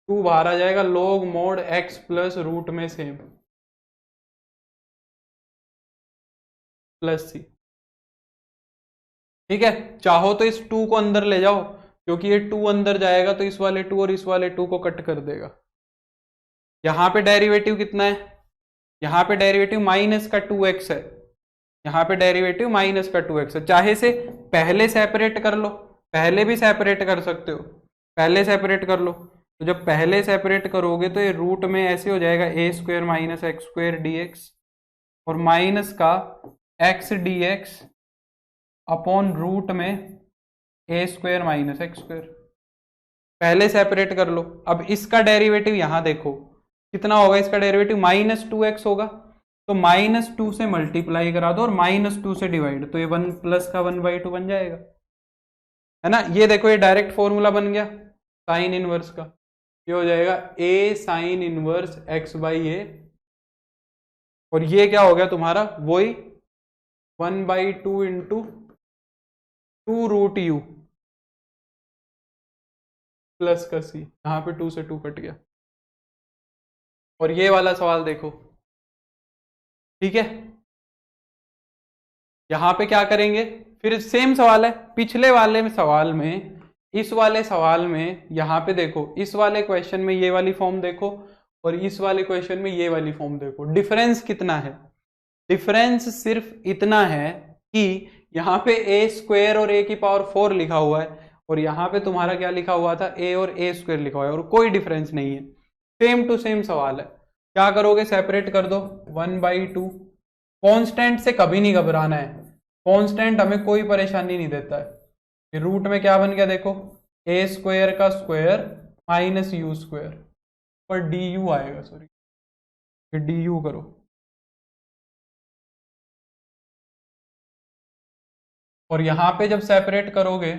2 बाहर आ जाएगा, log mod x plus root में सेम प्लस सी। ठीक है, चाहो तो इस 2 को अंदर ले जाओ, क्योंकि ये 2 अंदर जाएगा तो इस वाले 2 और इस वाले 2 को कट कर देगा। यहां पे डेरिवेटिव कितना है, यहां पे डेरिवेटिव माइनस का 2x है, यहां पे डेरिवेटिव माइनस का 2x है। चाहे से पहले सेपरेट कर लो, पहले भी सेपरेट कर सकते हो, पहले सेपरेट कर लो। तो जब पहले सेपरेट करोगे तो ये रूट में ऐसे हो जाएगा a square minus x square dx और माइनस का x dx अपॉन रूट में a square minus x square. पहले सेपरेट कर लो। अब इसका डेरिवेटिव यहां देखो कितना होगा, इसका डेरिवेटिव -2x होगा, तो -2 से मल्टीप्लाई करा दो और -2 से डिवाइड, तो ये 1 प्लस का 1/2 बन जाएगा, है ना। ये देखो ये डायरेक्ट फॉर्मूला बन गया साइन इनवर्स का, ये हो जाएगा a साइन इनवर्स x/a, और ये क्या हो गया तुम्हारा वही 1/2 इंटू 2 रूट यू प्लस का c, यहां पे 2 से 2 कट गया। और ये वाला सवाल देखो, ठीक है, यहां पे क्या करेंगे, फिर सेम सवाल है पिछले वाले में सवाल में, इस वाले सवाल में यहां पे देखो, इस वाले क्वेश्चन में ये वाली फॉर्म देखो और इस वाले क्वेश्चन में ये वाली फॉर्म देखो, डिफरेंस कितना है। डिफरेंस सिर्फ इतना है कि यहाँ पे ए स्क्वायर और ए की पावर 4 लिखा हुआ है और यहाँ पे तुम्हारा क्या लिखा हुआ था, ए और ए स्क्वायर लिखा हुआ है, और कोई डिफरेंस नहीं है, सेम टू सेम सवाल है। क्या करोगे, सेपरेट कर दो 1/2। कांस्टेंट से कभी नहीं घबराना है, कांस्टेंट हमें कोई परेशानी नहीं देता है। रूट में क्या बन गया देखो, ए स्क्वायर का स्क्वायर माइनस यू स्क्वायर, पर डी यू आएगा, सॉरी डी यू करो, और यहां पे जब सेपरेट करोगे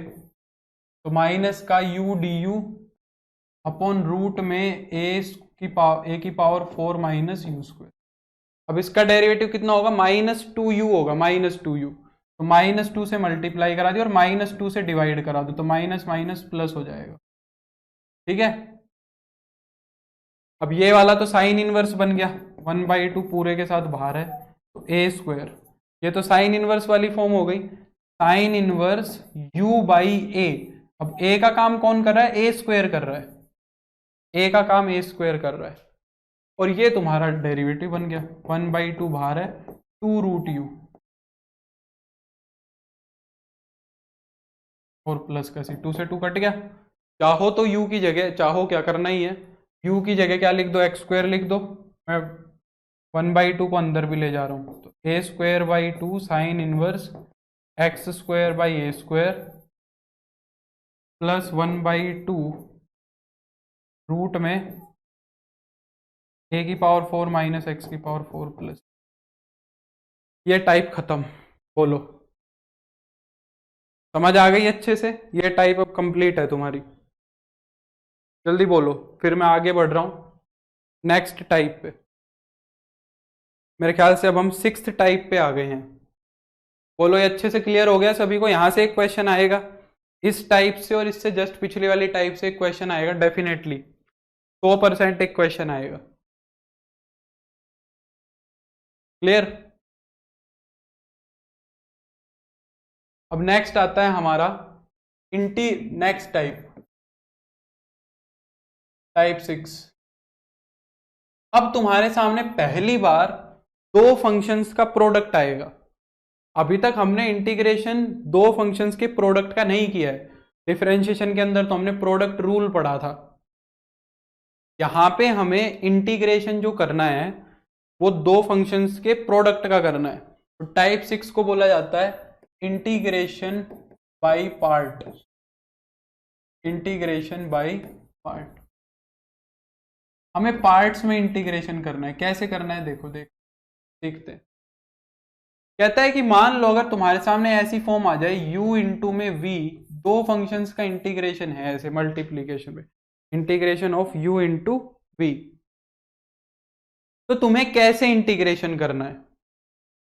तो माइनस का U D U upon root में ए की पावर 4 माइनस यू स्क्वायर। अब इसका डेरिवेटिव कितना होगा, -2u होगा, -2u, तो -2 से मल्टीप्लाई करा दिया और -2 से डिवाइड करा दो, तो माइनस माइनस प्लस हो जाएगा। ठीक है, अब ये वाला तो साइन इनवर्स बन गया, 1/2 पूरे के साथ बाहर है, तो ए स्क्वायर, ये तो साइन इनवर्स वाली फॉर्म हो गई, साइन इनवर्स u/a। अब a का काम कौन कर रहा है, ए स्क्वायर कर रहा है, a का काम ए स्क्वायर कर रहा है, और ये तुम्हारा डेरिवेटिव बन गया, 1/2 बाहर है, 2 रूट यू और प्लस का सी, 2 से 2 कट गया। चाहो तो u की जगह, चाहो क्या करना ही है, u की जगह क्या लिख दो, एक्स स्क्वायर लिख दो। मैं 1/2 को अंदर भी ले जा रहा हूँ, तो a²/2 sine inverse X square by A square plus 1/2 root में a⁴ माइनस x⁴ प्लस। ये टाइप खत्म। बोलो, समझ आ गई अच्छे से? ये टाइप अब कंप्लीट है तुम्हारी। जल्दी बोलो, फिर मैं आगे बढ़ रहा हूँ नेक्स्ट टाइप पे। मेरे ख्याल से अब हम 6th टाइप पे आ गए हैं। बोलो, ये अच्छे से क्लियर हो गया सभी को? यहां से एक क्वेश्चन आएगा इस टाइप से, और इससे जस्ट पिछली वाली टाइप से एक क्वेश्चन आएगा डेफिनेटली, 100% एक क्वेश्चन आएगा। क्लियर? अब नेक्स्ट आता है हमारा नेक्स्ट टाइप 6। अब तुम्हारे सामने पहली बार दो फंक्शंस का प्रोडक्ट आएगा। अभी तक हमने इंटीग्रेशन दो फंक्शंस के प्रोडक्ट का नहीं किया है। डिफरेंशिएशन के अंदर तो हमने प्रोडक्ट रूल पढ़ा था। यहां पे हमें इंटीग्रेशन जो करना है वो दो फंक्शंस के प्रोडक्ट का करना है। तो टाइप 6 को बोला जाता है integration by part. Integration by part. हमें पार्ट्स में इंटीग्रेशन करना है। कैसे करना है देखो, देखते हैं। कहता है कि मान लो अगर तुम्हारे सामने ऐसी फॉर्म आ जाए u इंटू में v, दो फंक्शंस का इंटीग्रेशन है ऐसे मल्टीप्लीकेशन में, integration of u into v, तो तुम्हें कैसे इंटीग्रेशन करना है?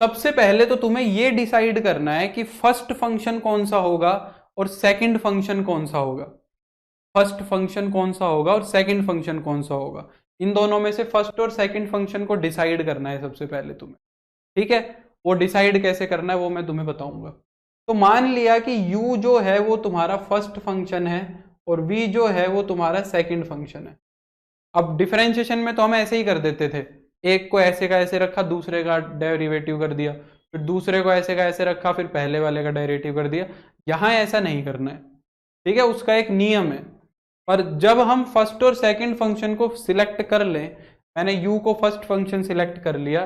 सबसे पहले तो तुम्हें यह डिसाइड करना है कि फर्स्ट फंक्शन कौन सा होगा और सेकंड फंक्शन कौन सा होगा। फर्स्ट फंक्शन कौन सा होगा और सेकंड फंक्शन कौन सा होगा, इन दोनों में से फर्स्ट और सेकंड फंक्शन को डिसाइड करना है सबसे पहले तुम्हें। ठीक है, वो डिसाइड कैसे करना है वो मैं तुम्हें बताऊंगा। तो मान लिया कि u जो है वो तुम्हारा फर्स्ट फंक्शन है और v जो है वो तुम्हारा सेकंड फंक्शन है। अब डिफरेंशिएशन में तो हम ऐसे ही कर देते थे, एक को ऐसे का ऐसे रखा, दूसरे का डेरिवेटिव कर दिया, फिर दूसरे को ऐसे का ऐसे रखा, फिर पहले वाले का डेरिवेटिव कर दिया। यहां ऐसा नहीं करना है। ठीक है, उसका एक नियम है। पर जब हम फर्स्ट और सेकंड फंक्शन को सिलेक्ट कर लें, मैंने u को फर्स्ट फंक्शन सिलेक्ट कर लिया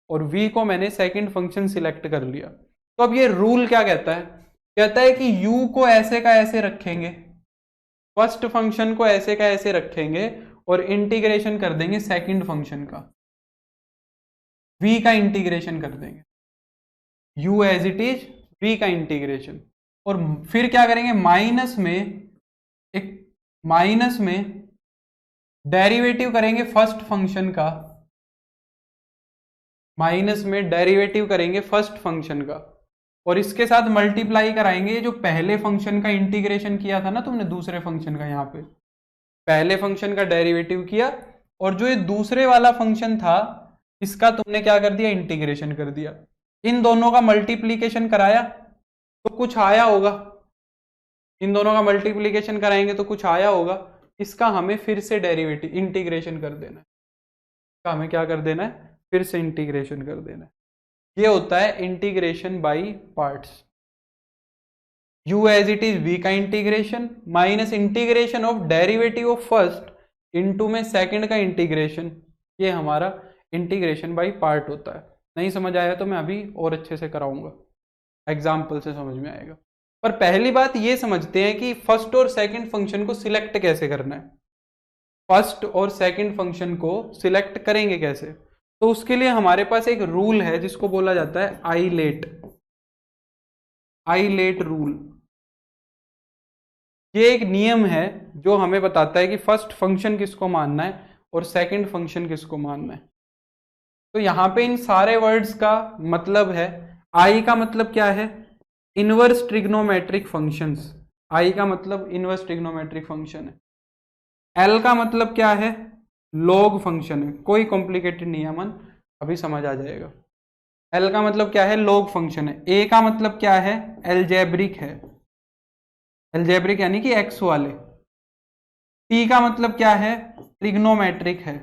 और v को मैंने सेकंड फंक्शन सिलेक्ट कर लिया, तो अब ये रूल क्या कहता है? कहता है कि u को ऐसे का ऐसे रखेंगे, फर्स्ट फंक्शन को ऐसे का ऐसे रखेंगे और इंटीग्रेशन कर देंगे सेकंड फंक्शन का, v का इंटीग्रेशन कर देंगे u as it is, v का इंटीग्रेशन। और फिर क्या करेंगे, माइनस में डेरिवेटिव करेंगे फर्स्ट फंक्शन का, माइनस में डेरिवेटिव करेंगे फर्स्ट फंक्शन का, और इसके साथ मल्टीप्लाई कराएंगे जो पहले फंक्शन का इंटीग्रेशन किया था ना तुमने, दूसरे फंक्शन का। यहाँ पे पहले फंक्शन का डेरिवेटिव किया और जो ये दूसरे वाला फंक्शन था इसका तुमने क्या कर दिया, इंटीग्रेशन कर दिया। इन दोनों का मल्टीप्लीकेशन कराया तो कुछ आया होगा, इन दोनों का मल्टीप्लीकेशन कराएंगे तो कुछ आया होगा। इसका हमें फिर से डेरिवेटिव इंटीग्रेशन कर देना है। इसका हमें क्या कर देना है, फिर से इंटीग्रेशन कर देना है। ये होता है integration by parts. u as it is v का integration minus integration of derivative of first into में सेकंड का इंटीग्रेशन, ये हमारा इंटीग्रेशन बाय पार्ट होता है। नहीं समझ आया तो मैं अभी और अच्छे से कराऊंगा, एग्जाम्पल से समझ में आएगा। पर पहली बात ये समझते हैं कि फर्स्ट और सेकंड फंक्शन को सिलेक्ट कैसे करना है। फर्स्ट और सेकंड फंक्शन को सिलेक्ट करेंगे कैसे, तो उसके लिए हमारे पास एक रूल है जिसको बोला जाता है आइलेट रूल। ये एक नियम है जो हमें बताता है कि फर्स्ट फंक्शन किसको मानना है और सेकंड फंक्शन किसको मानना है। तो यहां पे इन सारे वर्ड्स का मतलब है, आई का मतलब क्या है, इनवर्स ट्रिग्नोमेट्रिक फंक्शंस। आई का मतलब इनवर्स ट्रिग्नोमेट्रिक फंक्शन है। एल का मतलब क्या है, लॉग फंक्शन है। कोई कॉम्प्लिकेटेड नहीं है मन, अभी समझ आ जाएगा। एल का मतलब क्या है, लॉग फंक्शन है। ए का मतलब क्या है, एल्जेब्रिक है, एल्जेब्रिक यानी कि एक्स वाले। टी का मतलब क्या है, ट्रिग्नोमेट्रिक है,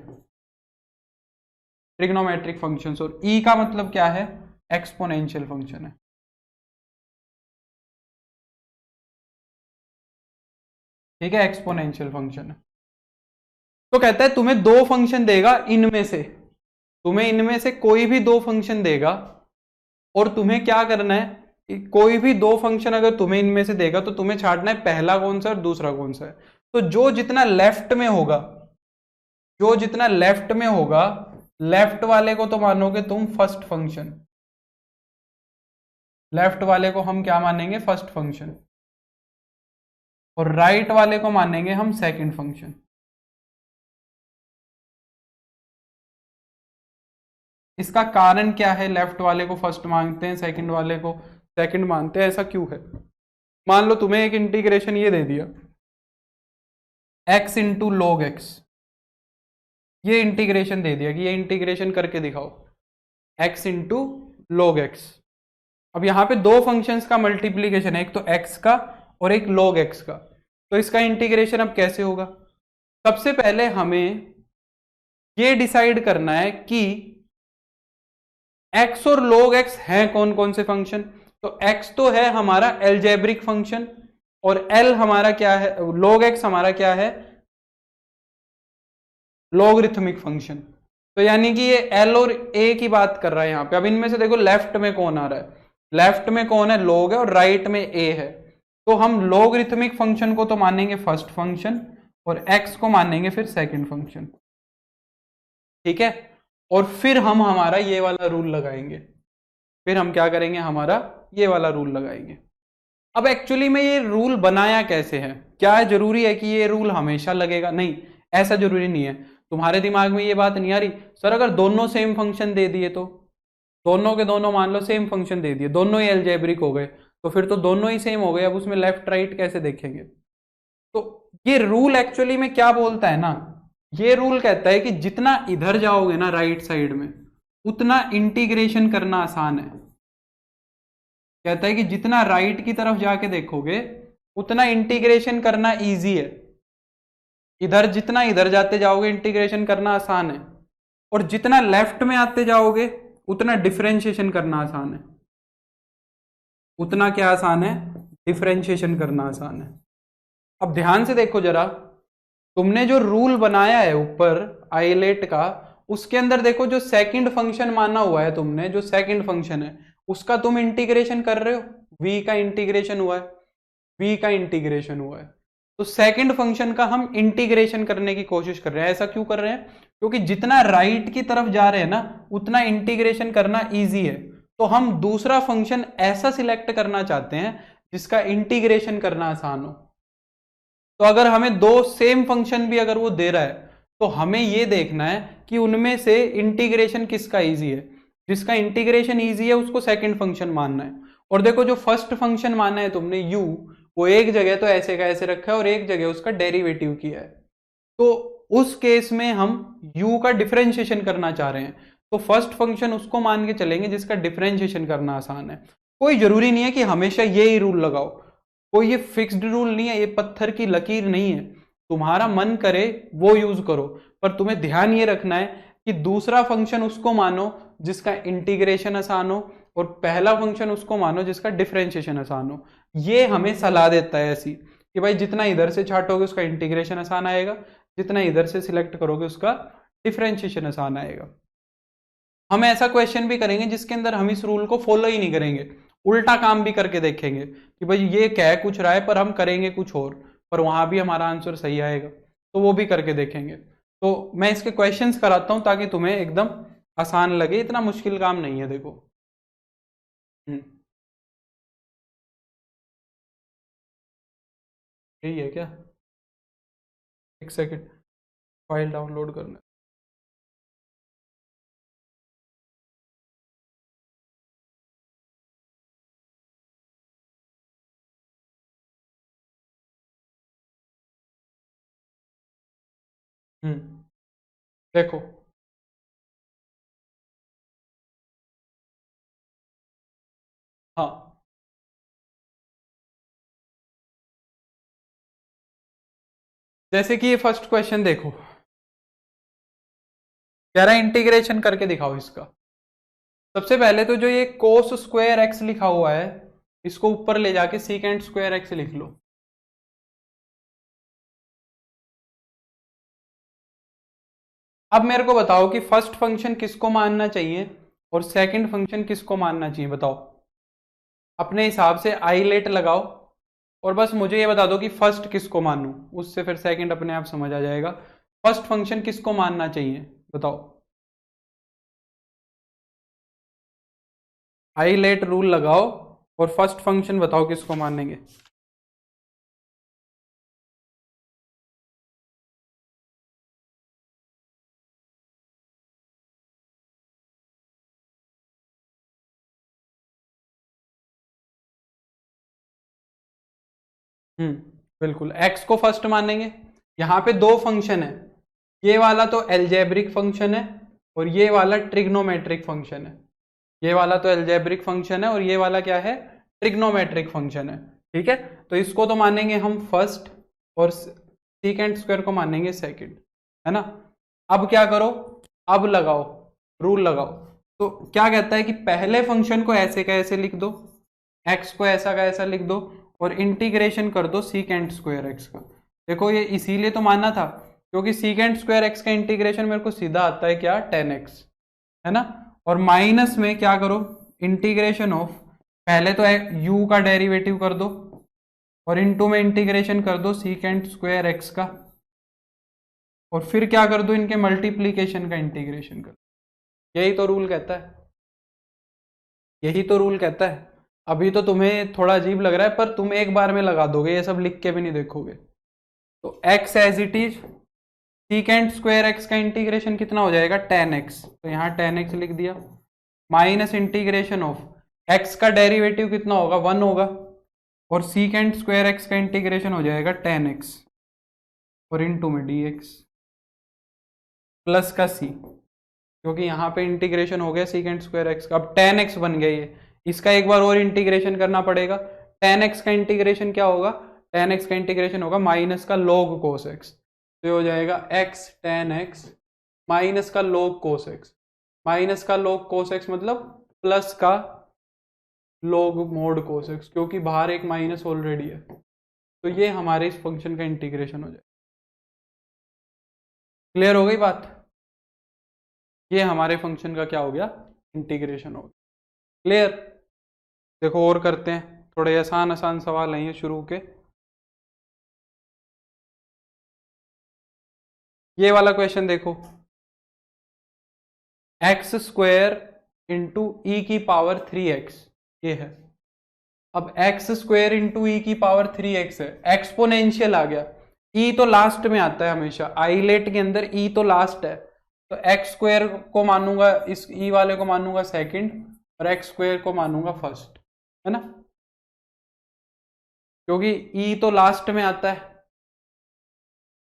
ट्रिग्नोमेट्रिक फंक्शंस। और ई का मतलब क्या है, एक्सपोनेंशियल फंक्शन है। ठीक है, एक्सपोनेंशियल फंक्शन है। तो कहता है तुम्हें दो फंक्शन देगा इनमें से, तुम्हें इनमें से कोई भी दो फंक्शन देगा, और तुम्हें क्या करना है कि कोई भी दो फंक्शन अगर तुम्हें इनमें से देगा तो तुम्हें छांटना है पहला कौन सा और दूसरा कौन सा है। तो जो जितना लेफ्ट में होगा, जो जितना लेफ्ट में होगा, लेफ्ट वाले को तो मानोगे तुम फर्स्ट फंक्शन, लेफ्ट वाले को हम क्या मानेंगे, फर्स्ट फंक्शन, और राइट वाले को मानेंगे हम सेकंड फंक्शन। इसका कारण क्या है, लेफ्ट वाले को फर्स्ट मानते हैं, सेकंड वाले को सेकंड मानते हैं, ऐसा क्यों है? मान लो तुम्हें एक इंटीग्रेशन ये दे दिया x इंटू लॉग एक्स, ये इंटीग्रेशन दे दिया कि ये इंटीग्रेशन करके दिखाओ x इंटू लॉग एक्स। अब यहां पे दो फंक्शंस का मल्टीप्लीकेशन है, एक तो x का और एक log x का, तो इसका इंटीग्रेशन अब कैसे होगा? सबसे पहले हमें ये डिसाइड करना है कि x और log x हैं कौन कौन से फंक्शन। तो x तो है हमारा एल्जेब्रिक फंक्शन, और l हमारा क्या है, log x हमारा क्या है, लॉगरिथमिक फंक्शन। तो यानी कि ये l और a की बात कर रहा है यहां पे। अब इनमें से देखो लेफ्ट में कौन आ रहा है, लेफ्ट में कौन है, log है, और राइट में a है। तो हम लॉगरिथमिक फंक्शन को तो मानेंगे फर्स्ट फंक्शन, और x को मानेंगे फिर सेकंड फंक्शन, ठीक है। और फिर हम हमारा ये वाला रूल लगाएंगे, फिर हम क्या करेंगे, हमारा ये वाला रूल लगाएंगे। अब एक्चुअली में ये रूल बनाया कैसे है, क्या जरूरी है कि ये रूल हमेशा लगेगा? नहीं, ऐसा जरूरी नहीं है। तुम्हारे दिमाग में ये बात नहीं आ रही सर अगर दोनों सेम फंक्शन दे दिए तो, दोनों के दोनों मान लो सेम फंक्शन दे दिए, दोनों ही एल्जेब्रिक हो गए, तो फिर तो दोनों ही सेम हो गए, अब उसमें लेफ्ट राइट कैसे देखेंगे? तो ये रूल एक्चुअली में क्या बोलता है ना, ये रूल कहता है कि जितना इधर जाओगे ना राइट साइड में, उतना इंटीग्रेशन करना आसान है। कहता है कि जितना राइट की तरफ जाके देखोगे उतना इंटीग्रेशन करना इजी है, इधर जितना इधर जाते जाओगे इंटीग्रेशन करना आसान है, और जितना लेफ्ट में आते जाओगे उतना डिफरेंशिएशन करना आसान है। उतना क्या आसान है, डिफरेंशिएशन करना आसान है। अब ध्यान से देखो जरा, तुमने जो रूल बनाया है ऊपर आइलेट का, उसके अंदर देखो जो सेकंड फंक्शन माना हुआ है तुमने, जो सेकंड फंक्शन है उसका तुम इंटीग्रेशन कर रहे हो, v का इंटीग्रेशन हुआ है, v का इंटीग्रेशन हुआ है। तो सेकंड फंक्शन का हम इंटीग्रेशन करने की कोशिश कर रहे हैं। ऐसा क्यों कर रहे हैं? क्योंकि जितना राइट की तरफ जा रहे हैं ना उतना इंटीग्रेशन करना इजी है। तो हम दूसरा फंक्शन ऐसा सिलेक्ट करना चाहते हैं जिसका इंटीग्रेशन करना आसान हो। तो अगर हमें दो सेम फंक्शन भी अगर वो दे रहा है तो हमें ये देखना है कि उनमें से इंटीग्रेशन किसका इजी है। जिसका इंटीग्रेशन इजी है उसको सेकंड फंक्शन मानना है। और देखो जो फर्स्ट फंक्शन माना है तुमने u, वो एक जगह तो ऐसे का ऐसे रखा है और एक जगह उसका डेरिवेटिव किया है। तो उस केस में हम u का डिफरेंशिएशन करना चाह रहे हैं, तो फर्स्ट फंक्शन उसको मान के चलेंगे जिसका डिफरेंशिएशन करना आसान है। कोई जरूरी नहीं है कि हमेशा ये ही रूल लगाओ, कोई ये फिक्स्ड रूल नहीं है, ये पत्थर की लकीर नहीं है। तुम्हारा मन करे वो यूज करो, पर तुम्हें ध्यान ये रखना है कि दूसरा फंक्शन उसको मानो जिसका इंटीग्रेशन आसान हो, और पहला फंक्शन उसको मानो जिसका डिफरेंशिएशन आसान हो। ये हमें सलाह देता है ऐसी कि भाई जितना इधर से छाटोगे उसका इंटीग्रेशन आसान आएगा, जितना इधर से सिलेक्ट करोगे उसका डिफरेंशिएशन आसान आएगा। हम ऐसा क्वेश्चन भी करेंगे जिसके अंदर हम इस रूल को फॉलो ही नहीं करेंगे, उल्टा काम भी करके देखेंगे कि भाई ये कह कुछ रहा है पर हम करेंगे कुछ और, पर वहां भी हमारा आंसर सही आएगा, तो वो भी करके देखेंगे। तो मैं इसके क्वेश्चंस कराता हूं ताकि तुम्हें एकदम आसान लगे, इतना मुश्किल काम नहीं है। देखो हम्म, यही है क्या? एक सेकेंड, फाइल डाउनलोड करना। देखो हाँ, जैसे कि ये फर्स्ट क्वेश्चन देखो, कह रहा है इंटीग्रेशन करके दिखाओ इसका। सबसे पहले तो जो ये कोस स्क्वायर एक्स लिखा हुआ है इसको ऊपर ले जाके सीकेंट स्क्वायर एक्स लिख लो। अब मेरे को बताओ कि फर्स्ट फंक्शन किसको मानना चाहिए और सेकंड फंक्शन किसको मानना चाहिए, बताओ अपने हिसाब से आईलेट लगाओ और बस मुझे ये बता दो कि फर्स्ट किसको मानूं, उससे फिर सेकंड अपने आप समझ आ जाएगा। फर्स्ट फंक्शन किसको मानना चाहिए बताओ, आईलेट रूल लगाओ और फर्स्ट फंक्शन बताओ किसको मानेंगे। बिल्कुल एक्स को फर्स्ट मानेंगे। यहाँ पे दो फंक्शन है, ये वाला तो एल्जेब्रिक फंक्शन है और ये वाला ट्रिग्नोमेट्रिक फंक्शन है। ये वाला तो एल्जेब्रिक फंक्शन है और ये वाला क्या है, ट्रिग्नोमेट्रिक फंक्शन है। ठीक है, तो इसको तो मानेंगे हम फर्स्ट और सीकेंट स्क्वायर को मानेंगे सेकंड, है ना। अब क्या करो, अब लगाओ, रूल लगाओ। तो क्या कहता है कि पहले फंक्शन को ऐसे का ऐसे लिख दो, एक्स को ऐसा का ऐसा लिख दो और इंटीग्रेशन कर दो सीकेंट स्क्वायर एक्स का। देखो ये इसीलिए तो माना था क्योंकि सीकेंट स्क्वायर एक्स का इंटीग्रेशन मेरे को सीधा आता है क्या, 10x, है ना। और माइनस में क्या करो, इंटीग्रेशन ऑफ, पहले तो u का डेरिवेटिव कर दो और इनटू में इंटीग्रेशन कर दो सीकेंट स्क्वायर एक्स का और फिर क्या कर दो, इनके मल्टीप्लीकेशन का इंटीग्रेशन कर दो। यही तो रूल कहता है, यही तो रूल कहता है। अभी तो तुम्हें थोड़ा अजीब लग रहा है पर तुम एक बार में लगा दोगे, ये सब लिख के भी नहीं देखोगे। तो x as it is, secant square X का इंटीग्रेशन कितना हो जाएगा, 10x, तो यहाँ 10x लिख दिया, माइनस इंटीग्रेशन ऑफ x का डेरिवेटिव कितना होगा, 1 होगा और सीकेंट स्क्वायर एक्स का इंटीग्रेशन हो जाएगा 10x और इनटू में dx प्लस का c, क्योंकि यहाँ पे इंटीग्रेशन हो गया सीकेंट स्क्वायर एक्स का। अब 10x बन गया ये, इसका एक बार और इंटीग्रेशन करना पड़ेगा। 10x का इंटीग्रेशन क्या होगा, 10x का इंटीग्रेशन होगा माइनस का log cos x, तो हो जाएगा x tan x माइनस का log cos x, माइनस का log cos x मतलब प्लस का log mod cos x, क्योंकि बाहर एक माइनस ऑलरेडी है। तो ये हमारे इस फंक्शन का इंटीग्रेशन हो जाएगा। क्लियर हो गई बात, ये हमारे फंक्शन का क्या हो गया, इंटीग्रेशन हो गया। क्लियर, देखो और करते हैं, थोड़े आसान आसान सवाल हैं ये शुरू के। ये वाला क्वेश्चन देखो, एक्स स्क्वायर इंटू ई की पावर 3x, ये है। अब एक्स स्क्वायर इंटू ई की पावर 3x है, एक्सपोनेंशियल आ गया, ई तो लास्ट में आता है हमेशा, आईलेट के अंदर ई तो लास्ट है, तो एक्स स्क्वायर को मानूंगा, इस ई वाले को मानूंगा सेकंड और एक्स स्क्वायर को मानूंगा फर्स्ट, है ना, क्योंकि ई तो लास्ट में आता है।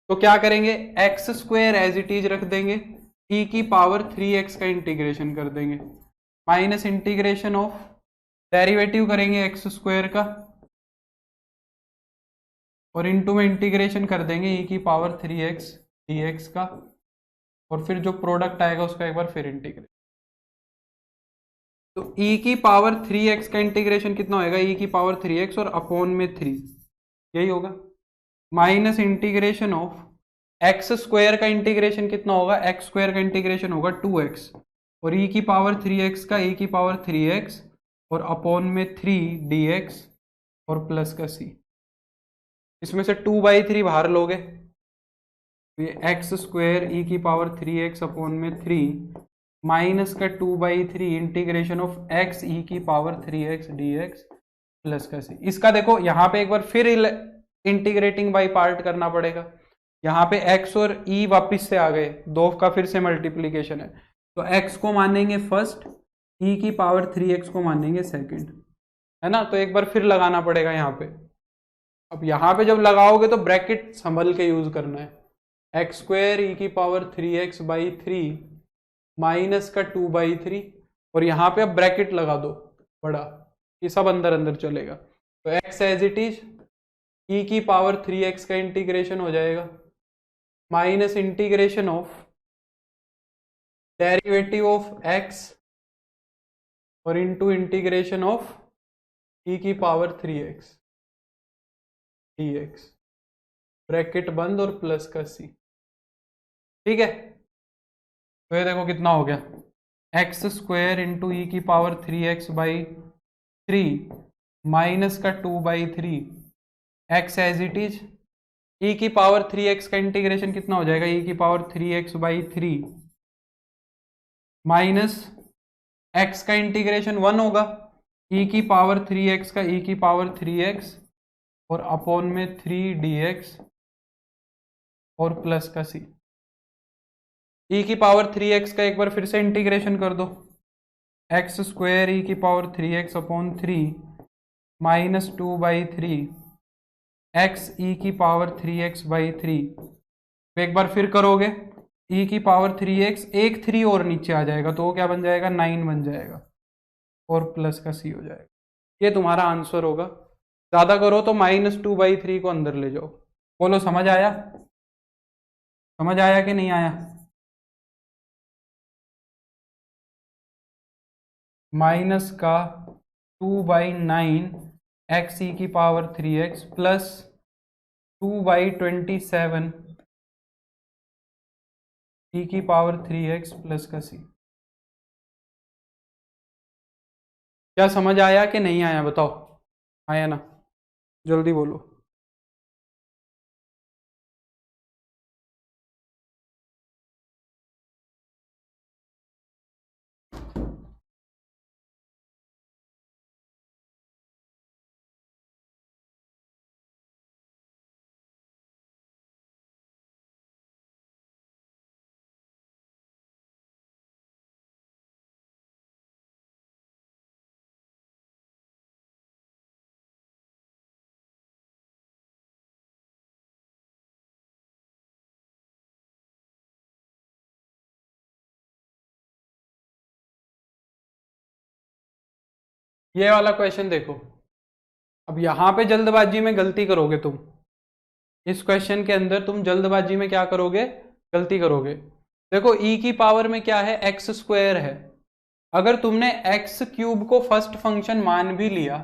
तो क्या करेंगे, X square as it is रख देंगे, ई की पावर 3x का इंटीग्रेशन कर देंगे, माइनस इंटीग्रेशन ऑफ, डेरिवेटिव करेंगे एक्स स्क्वायर का और इनटू में इंटीग्रेशन कर देंगे ई की पावर 3x dx का और फिर जो प्रोडक्ट आएगा उसका एक बार फिर इंटीग्रेट। तो e की पावर 3x का इंटीग्रेशन कितना होएगा, e की पावर 3x और अपॉन में 3, यही होगा, minus integration of x square का इंटीग्रेशन कितना होगा, एक्स स्क्वायर का इंटीग्रेशन होगा 2x और e की पावर 3x का e की पावर 3x और अपॉन में 3 dx और प्लस का c। इसमें से 2/3 बाहर लोगे तो ये एक्स स्क्वायर ई की पावर 3x अपॉन में 3 माइनस का 2/3 इंटीग्रेशन ऑफ x ई की पावर 3x dx प्लस का c। इसका देखो यहाँ पे एक बार फिर इंटीग्रेटिंग बाई पार्ट करना पड़ेगा, यहाँ पे x और e वापस से आ गए, दो का फिर से मल्टीप्लीकेशन है, तो x को मानेंगे फर्स्ट, e की पावर 3x को मानेंगे सेकंड, है ना। तो एक बार फिर लगाना पड़ेगा यहाँ पे। अब यहाँ पे जब लगाओगे तो ब्रैकेट संभल के यूज करना है, एक्स स्क्वायर ई की पावर 3x/3 माइनस का 2/3 और यहाँ पे अब ब्रैकेट लगा दो बड़ा, ये सब अंदर अंदर चलेगा। तो x एज इट इज, ई की पावर 3x का इंटीग्रेशन हो जाएगा minus integration of derivative of x और इनटू इंटीग्रेशन ऑफ ई की पावर 3x dx, ब्रैकेट बंद और प्लस का c। ठीक है, तो ये देखो कितना हो गया, एक्स स्क्वायर इंटू ई की पावर 3x/3 माइनस का 2/3 एक्स एज इट इज। ई की पावर 3x का इंटीग्रेशन कितना हो जाएगा, ई की पावर 3x/3 माइनस एक्स का इंटीग्रेशन 1 होगा, ई की पावर 3x का ई की पावर 3x और अपॉन में 3 dx और प्लस का सी। ई की पावर 3x का एक बार फिर से इंटीग्रेशन कर दो, एक्स स्क्वायर ई की power 3x upon 3 minus 2/3 x e की पावर 3x/3। एक बार फिर करोगे, ई की पावर 3x, एक 3 और नीचे आ जाएगा तो वो क्या बन जाएगा, 9 बन जाएगा और प्लस का सी हो जाएगा। ये तुम्हारा आंसर होगा। ज्यादा करो तो -2/3 को अंदर ले जाओ। बोलो समझ आया, समझ आया कि नहीं आया? माइनस का 2/9 एक्स ई की पावर 3x प्लस 2/27 ई की पावर 3x प्लस का सी। क्या समझ आया कि नहीं आया बताओ? आया ना? जल्दी बोलो। ये वाला क्वेश्चन देखो, अब यहां पे जल्दबाजी में गलती करोगे तुम। इस क्वेश्चन के अंदर तुम जल्दबाजी में क्या करोगे, गलती करोगे। देखो ई की पावर में क्या है, एक्स स्क्वायर है। अगर तुमने एक्स क्यूब को फर्स्ट फंक्शन मान भी लिया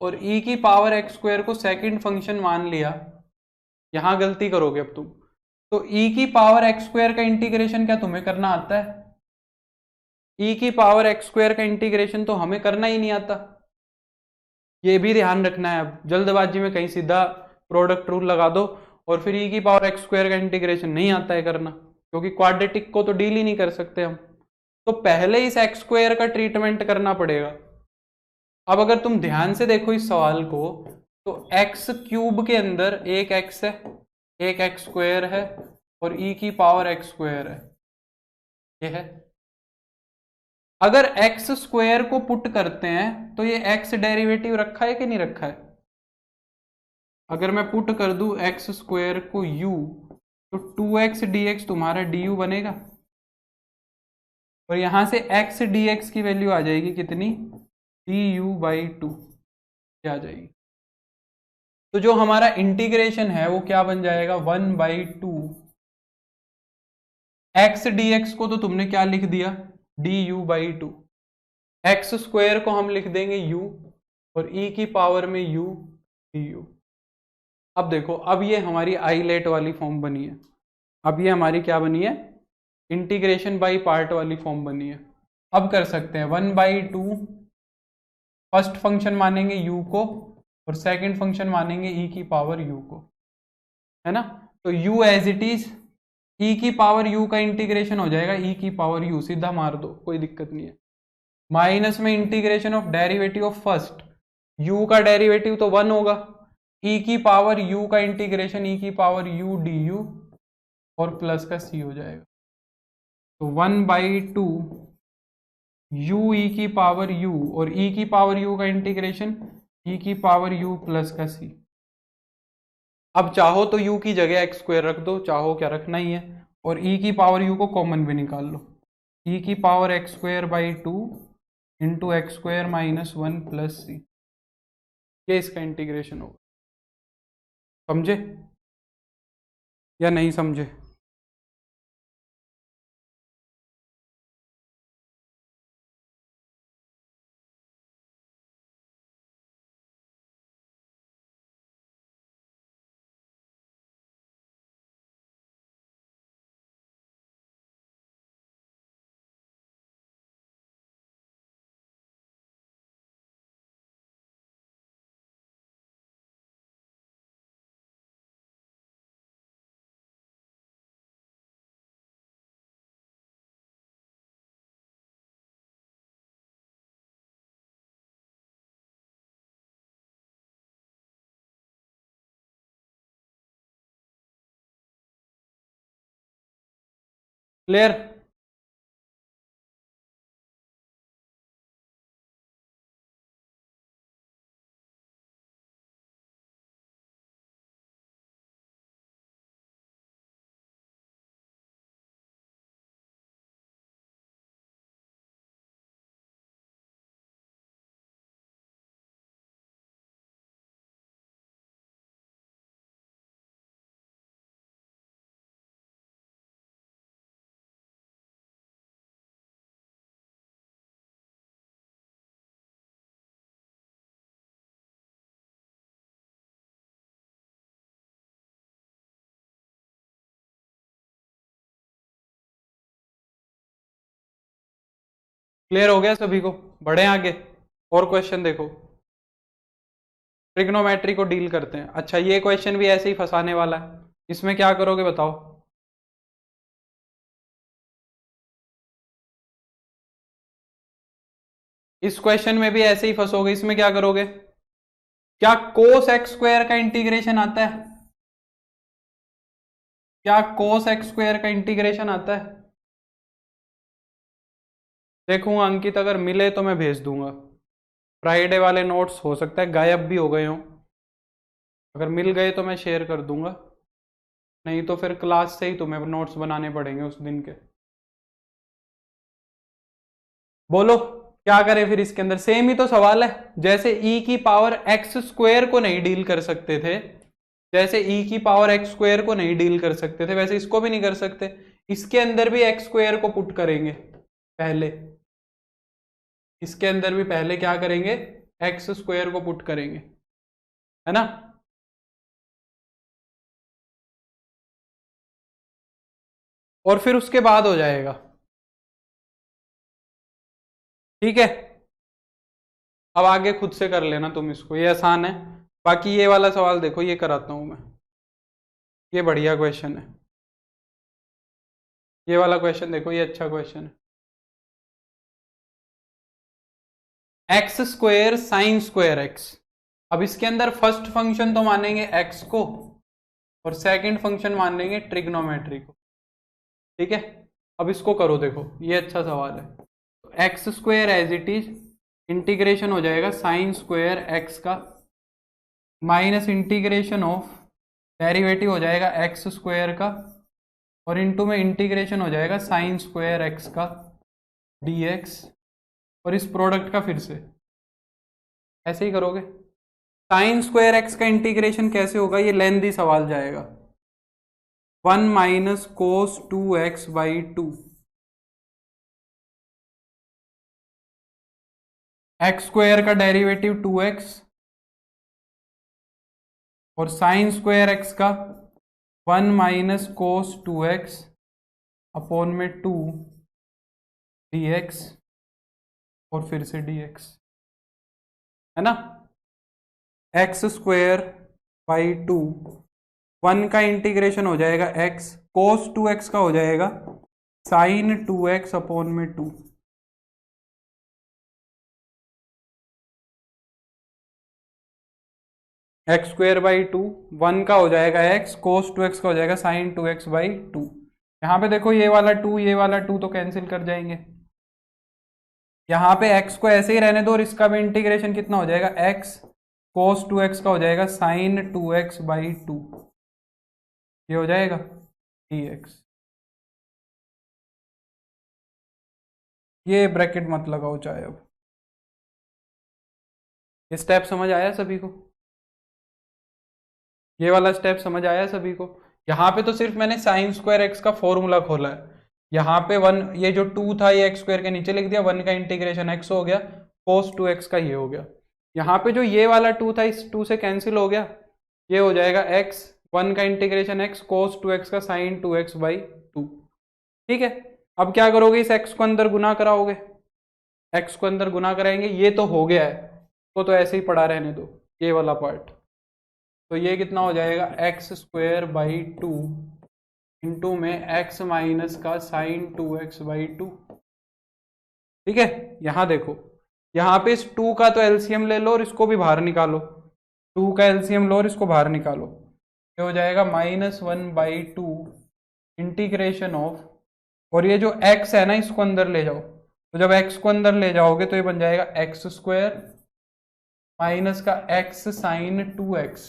और ई की पावर एक्स स्क्वायर को सेकंड फंक्शन मान लिया, यहां गलती करोगे अब तुम। तो ई की पावर एक्स स्क्वायर का इंटीग्रेशन क्या तुम्हें करना आता है? ई की पावर एक्स स्क्वायर का इंटीग्रेशन तो हमें करना ही नहीं आता। ये भी ध्यान रखना है। अब जल्दबाजी में कहीं सीधा प्रोडक्ट रूल लगा दो और फिर ई की पावर एक्स स्क्वायर का इंटीग्रेशन नहीं आता है करना, क्योंकि क्वाड्रेटिक को तो डील ही नहीं कर सकते हम। तो पहले इस एक्स स्क्वायर का ट्रीटमेंट करना पड़ेगा। अब अगर तुम ध्यान से देखो इस सवाल को, तो एक्स क्यूब के अंदर एक एक्स है, एक एक्स स्क्वायर है और ई की पावर एक्स स्क्वायर है, ये है। अगर एक्स स्क्वायर को पुट करते हैं तो ये एक्स डेरिवेटिव रखा है कि नहीं रखा है? अगर मैं पुट कर दूं एक्स स्क्वायर को u, तो 2x dx तुम्हारा du बनेगा और यहां से x dx की वैल्यू आ जाएगी कितनी, du/2 आ जाएगी। तो जो हमारा इंटीग्रेशन है वो क्या बन जाएगा, 1/2 x dx को तो तुमने क्या लिख दिया, du/2। एक्स स्क्वायर को हम लिख देंगे u और e की पावर में u du। अब देखो, अब ये हमारी आईलेट वाली फॉर्म बनी है। अब ये हमारी क्या बनी है, इंटीग्रेशन बाय पार्ट वाली फॉर्म बनी है। अब कर सकते हैं 1/2 फर्स्ट फंक्शन मानेंगे u को और सेकंड फंक्शन मानेंगे e की पावर u को, है ना। तो u as it is, e की पावर u का इंटीग्रेशन हो जाएगा e की पावर u, सीधा मार दो कोई दिक्कत नहीं है। माइनस में integration of derivative of first, u का डेरिवेटिव तो 1 होगा, e की पावर u का इंटीग्रेशन e की पावर u du और प्लस का c हो जाएगा। तो 1/2 u e की पावर u और e की पावर u का इंटीग्रेशन e की पावर u प्लस का c। अब चाहो तो u की जगह एक्स स्क्वायर रख दो, चाहो क्या रखना ही है, और e की पावर u को कॉमन भी निकाल लो, e की power x square by 2 into x square minus 1 plus c. ये इसका इंटीग्रेशन होगा। समझे या नहीं समझे? क्लियर? क्लियर हो गया सभी को? बढ़े आगे, और क्वेश्चन देखो। ट्रिग्नोमेट्री को डील करते हैं। अच्छा, ये क्वेश्चन भी ऐसे ही फंसाने वाला है। इसमें क्या करोगे बताओ? इस क्वेश्चन में भी ऐसे ही फंसोगे। इसमें क्या करोगे? क्या कोस एक्स स्क्वायर का इंटीग्रेशन आता है? क्या कोस एक्स स्क्वायर का इंटीग्रेशन आता है? देखूंगा अंकित, अगर मिले तो मैं भेज दूंगा। फ्राइडे वाले नोट्स हो सकता है गायब भी हो गए हों। अगर मिल गए तो मैं शेयर कर दूंगा, नहीं तो फिर क्लास से ही तुम्हें नोट्स बनाने पड़ेंगे उस दिन के। बोलो क्या करें फिर? इसके अंदर सेम ही तो सवाल है। जैसे e की पावर एक्स स्क्वायर को नहीं डील कर सकते थे, जैसे e की पावर एक्स स्क्वायर को नहीं डील कर सकते थे, वैसे इसको भी नहीं कर सकते। इसके अंदर भी एक्स स्क्वायर को पुट करेंगे पहले। इसके अंदर भी पहले क्या करेंगे? एक्स स्क्वायर को पुट करेंगे, है ना? और फिर उसके बाद हो जाएगा। ठीक है, अब आगे खुद से कर लेना तुम इसको, ये आसान है। बाकी ये वाला सवाल देखो, ये कराता हूं मैं। ये बढ़िया क्वेश्चन है। ये वाला क्वेश्चन देखो, ये अच्छा क्वेश्चन है। X square sine square x. अब इसके अंदर फर्स्ट फंक्शन तो मानेंगे एक्स को, और सेकंड फंक्शन मान लेंगे ट्रिग्नोमेट्री को। ठीक है, अब इसको करो, देखो ये अच्छा सवाल है। तो X square as it is, integration हो जाएगा साइन स्क्वायर एक्स का, माइनस इंटीग्रेशन ऑफ, डेरिवेटिव हो जाएगा एक्स स्क्वायर का, और इनटू में इंटीग्रेशन हो जाएगा साइन स्क्वायर एक्स का dx, और इस प्रोडक्ट का फिर से ऐसे ही करोगे। साइन स्क्वायर एक्स का इंटीग्रेशन कैसे होगा? ये लेंथी सवाल जाएगा। 1 minus cos 2x by 2, x square का डेरिवेटिव 2x, और साइन स्क्वायर एक्स का 1 माइनस कोस 2x अपॉन में 2 dx, और फिर से dx, है ना? एक्स स्क्वायर बाई 2, 1 का इंटीग्रेशन हो जाएगा x, कोस 2x का हो जाएगा साइन 2x अपॉन में 2। एक्स स्क्वायर बाई 2, 1 का हो जाएगा x, कोस 2x का हो जाएगा साइन 2x बाई 2। यहाँ पे देखो ये वाला 2, ये वाला 2 तो कैंसिल कर जाएंगे। यहाँ पे x को ऐसे ही रहने दो, और इसका भी इंटीग्रेशन कितना हो जाएगा? x कोस 2x का हो जाएगा साइन 2x बाई 2, ये हो जाएगा dx। ये ब्रैकेट मत लगाओ चाहे। अब ये स्टेप समझ आया सभी को? ये वाला स्टेप समझ आया सभी को? यहाँ पे तो सिर्फ मैंने साइन स्क्वायर एक्स का फॉर्मूला खोला है। यहाँ पे 1, ये जो 2 था ये एक्स स्क्वायर के नीचे लिख दिया, 1 का इंटीग्रेशन एक्स हो गया, कोस 2x का ये हो गया। यहाँ पे जो ये वाला 2 था, इस 2 से कैंसिल हो गया, ये हो जाएगा x, 1 का इंटीग्रेशन x, कोस 2x का साइन 2x बाई 2। ठीक है, अब क्या करोगे? इस x को अंदर गुना कराओगे, x को अंदर गुना कराएंगे। ये तो हो गया है, तो ऐसे ही पड़ा रहने दो ये वाला पार्ट। तो ये कितना हो जाएगा? एक्स स्क्वायर बाई 2 इंटू में x माइनस का साइन 2x बाई 2। ठीक है, यहां देखो, यहाँ पे इस 2 का तो एलसीएम ले लो और इसको भी बाहर निकालो। 2 का एलसीएम लो और इसको बाहर निकालो, ये हो जाएगा -1 बाई 2 इंटीग्रेशन ऑफ और ये जो x है ना इसको अंदर ले जाओ, तो जब x को अंदर ले जाओगे तो ये बन जाएगा एक्स स्क्वायर माइनस का x साइन 2x,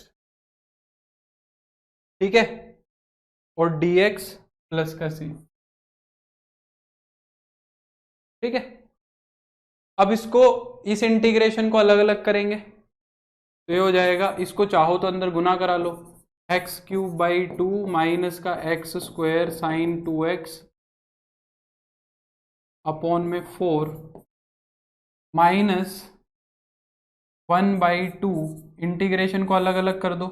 ठीक है, और dx प्लस का c, ठीक है। अब इसको, इस इंटीग्रेशन को अलग अलग करेंगे तो ये हो जाएगा, इसको चाहो तो अंदर गुना करा लो, एक्स क्यूब बाई 2 माइनस का x square sine 2x upon में 4 माइनस 1/2, इंटीग्रेशन को अलग अलग कर दो,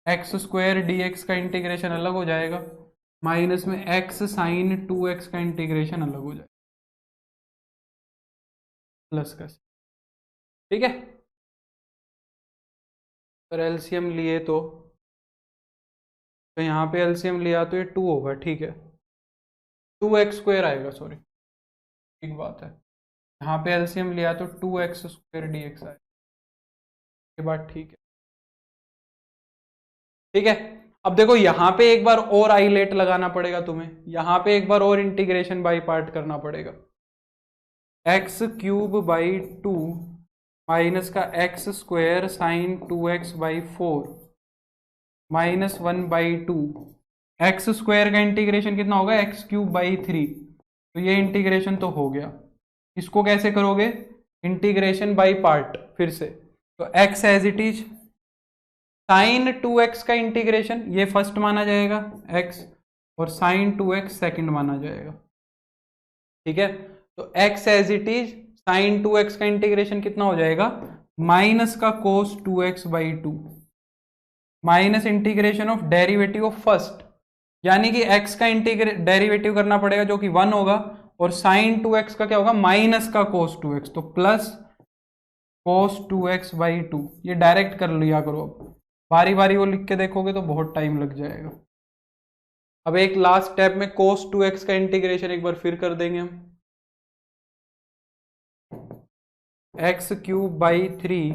एक्स स्क्वायर डी एक्स का इंटीग्रेशन अलग हो जाएगा, माइनस में एक्स साइन 2x का इंटीग्रेशन अलग हो जाएगा, प्लस का, ठीक है। अगर एलसीएम लिए तो यहाँ पे एलसीएम लिया तो ये 2 होगा, ठीक है, 2x स्क्वायर आएगा, सॉरी, ठीक बात है, यहाँ पे एलसीएम लिया तो 2x स्क्वायर डी एक्स आएगा, ये बात ठीक है, ठीक है। अब देखो यहाँ पे एक बार और आइलेट लगाना पड़ेगा तुम्हें, यहाँ पे एक बार और इंटीग्रेशन बाई पार्ट करना पड़ेगा, एक्स क्यूब बाई 2 माइनस का x square sine 2x by 4 minus 1/2, x square का इंटीग्रेशन कितना होगा, एक्स क्यूब बाई 3, तो ये इंटीग्रेशन तो हो गया। इसको कैसे करोगे, इंटीग्रेशन बाई पार्ट, फिर से, तो x as it is, sine 2x का इंटीग्रेशन ये फर्स्ट माना जाएगा x, और साइन 2x सेकंड माना जाएगा, ठीक है। तो x as it is sine 2x का इंटीग्रेशन कितना हो जाएगा, माइनस का cos 2x by 2 minus integration of derivative of first, यानी कि x का डेरिवेटिव करना पड़ेगा जो कि 1 होगा, और साइन 2x का क्या होगा, माइनस का कोस 2x, तो प्लस कोस 2x बाई 2, ये डायरेक्ट कर लिया करो, अब बारी बारी वो लिख के देखोगे तो बहुत टाइम लग जाएगा। अब एक लास्ट स्टेप में कोस 2x का इंटीग्रेशन एक बार फिर कर देंगे हम, x cube by 3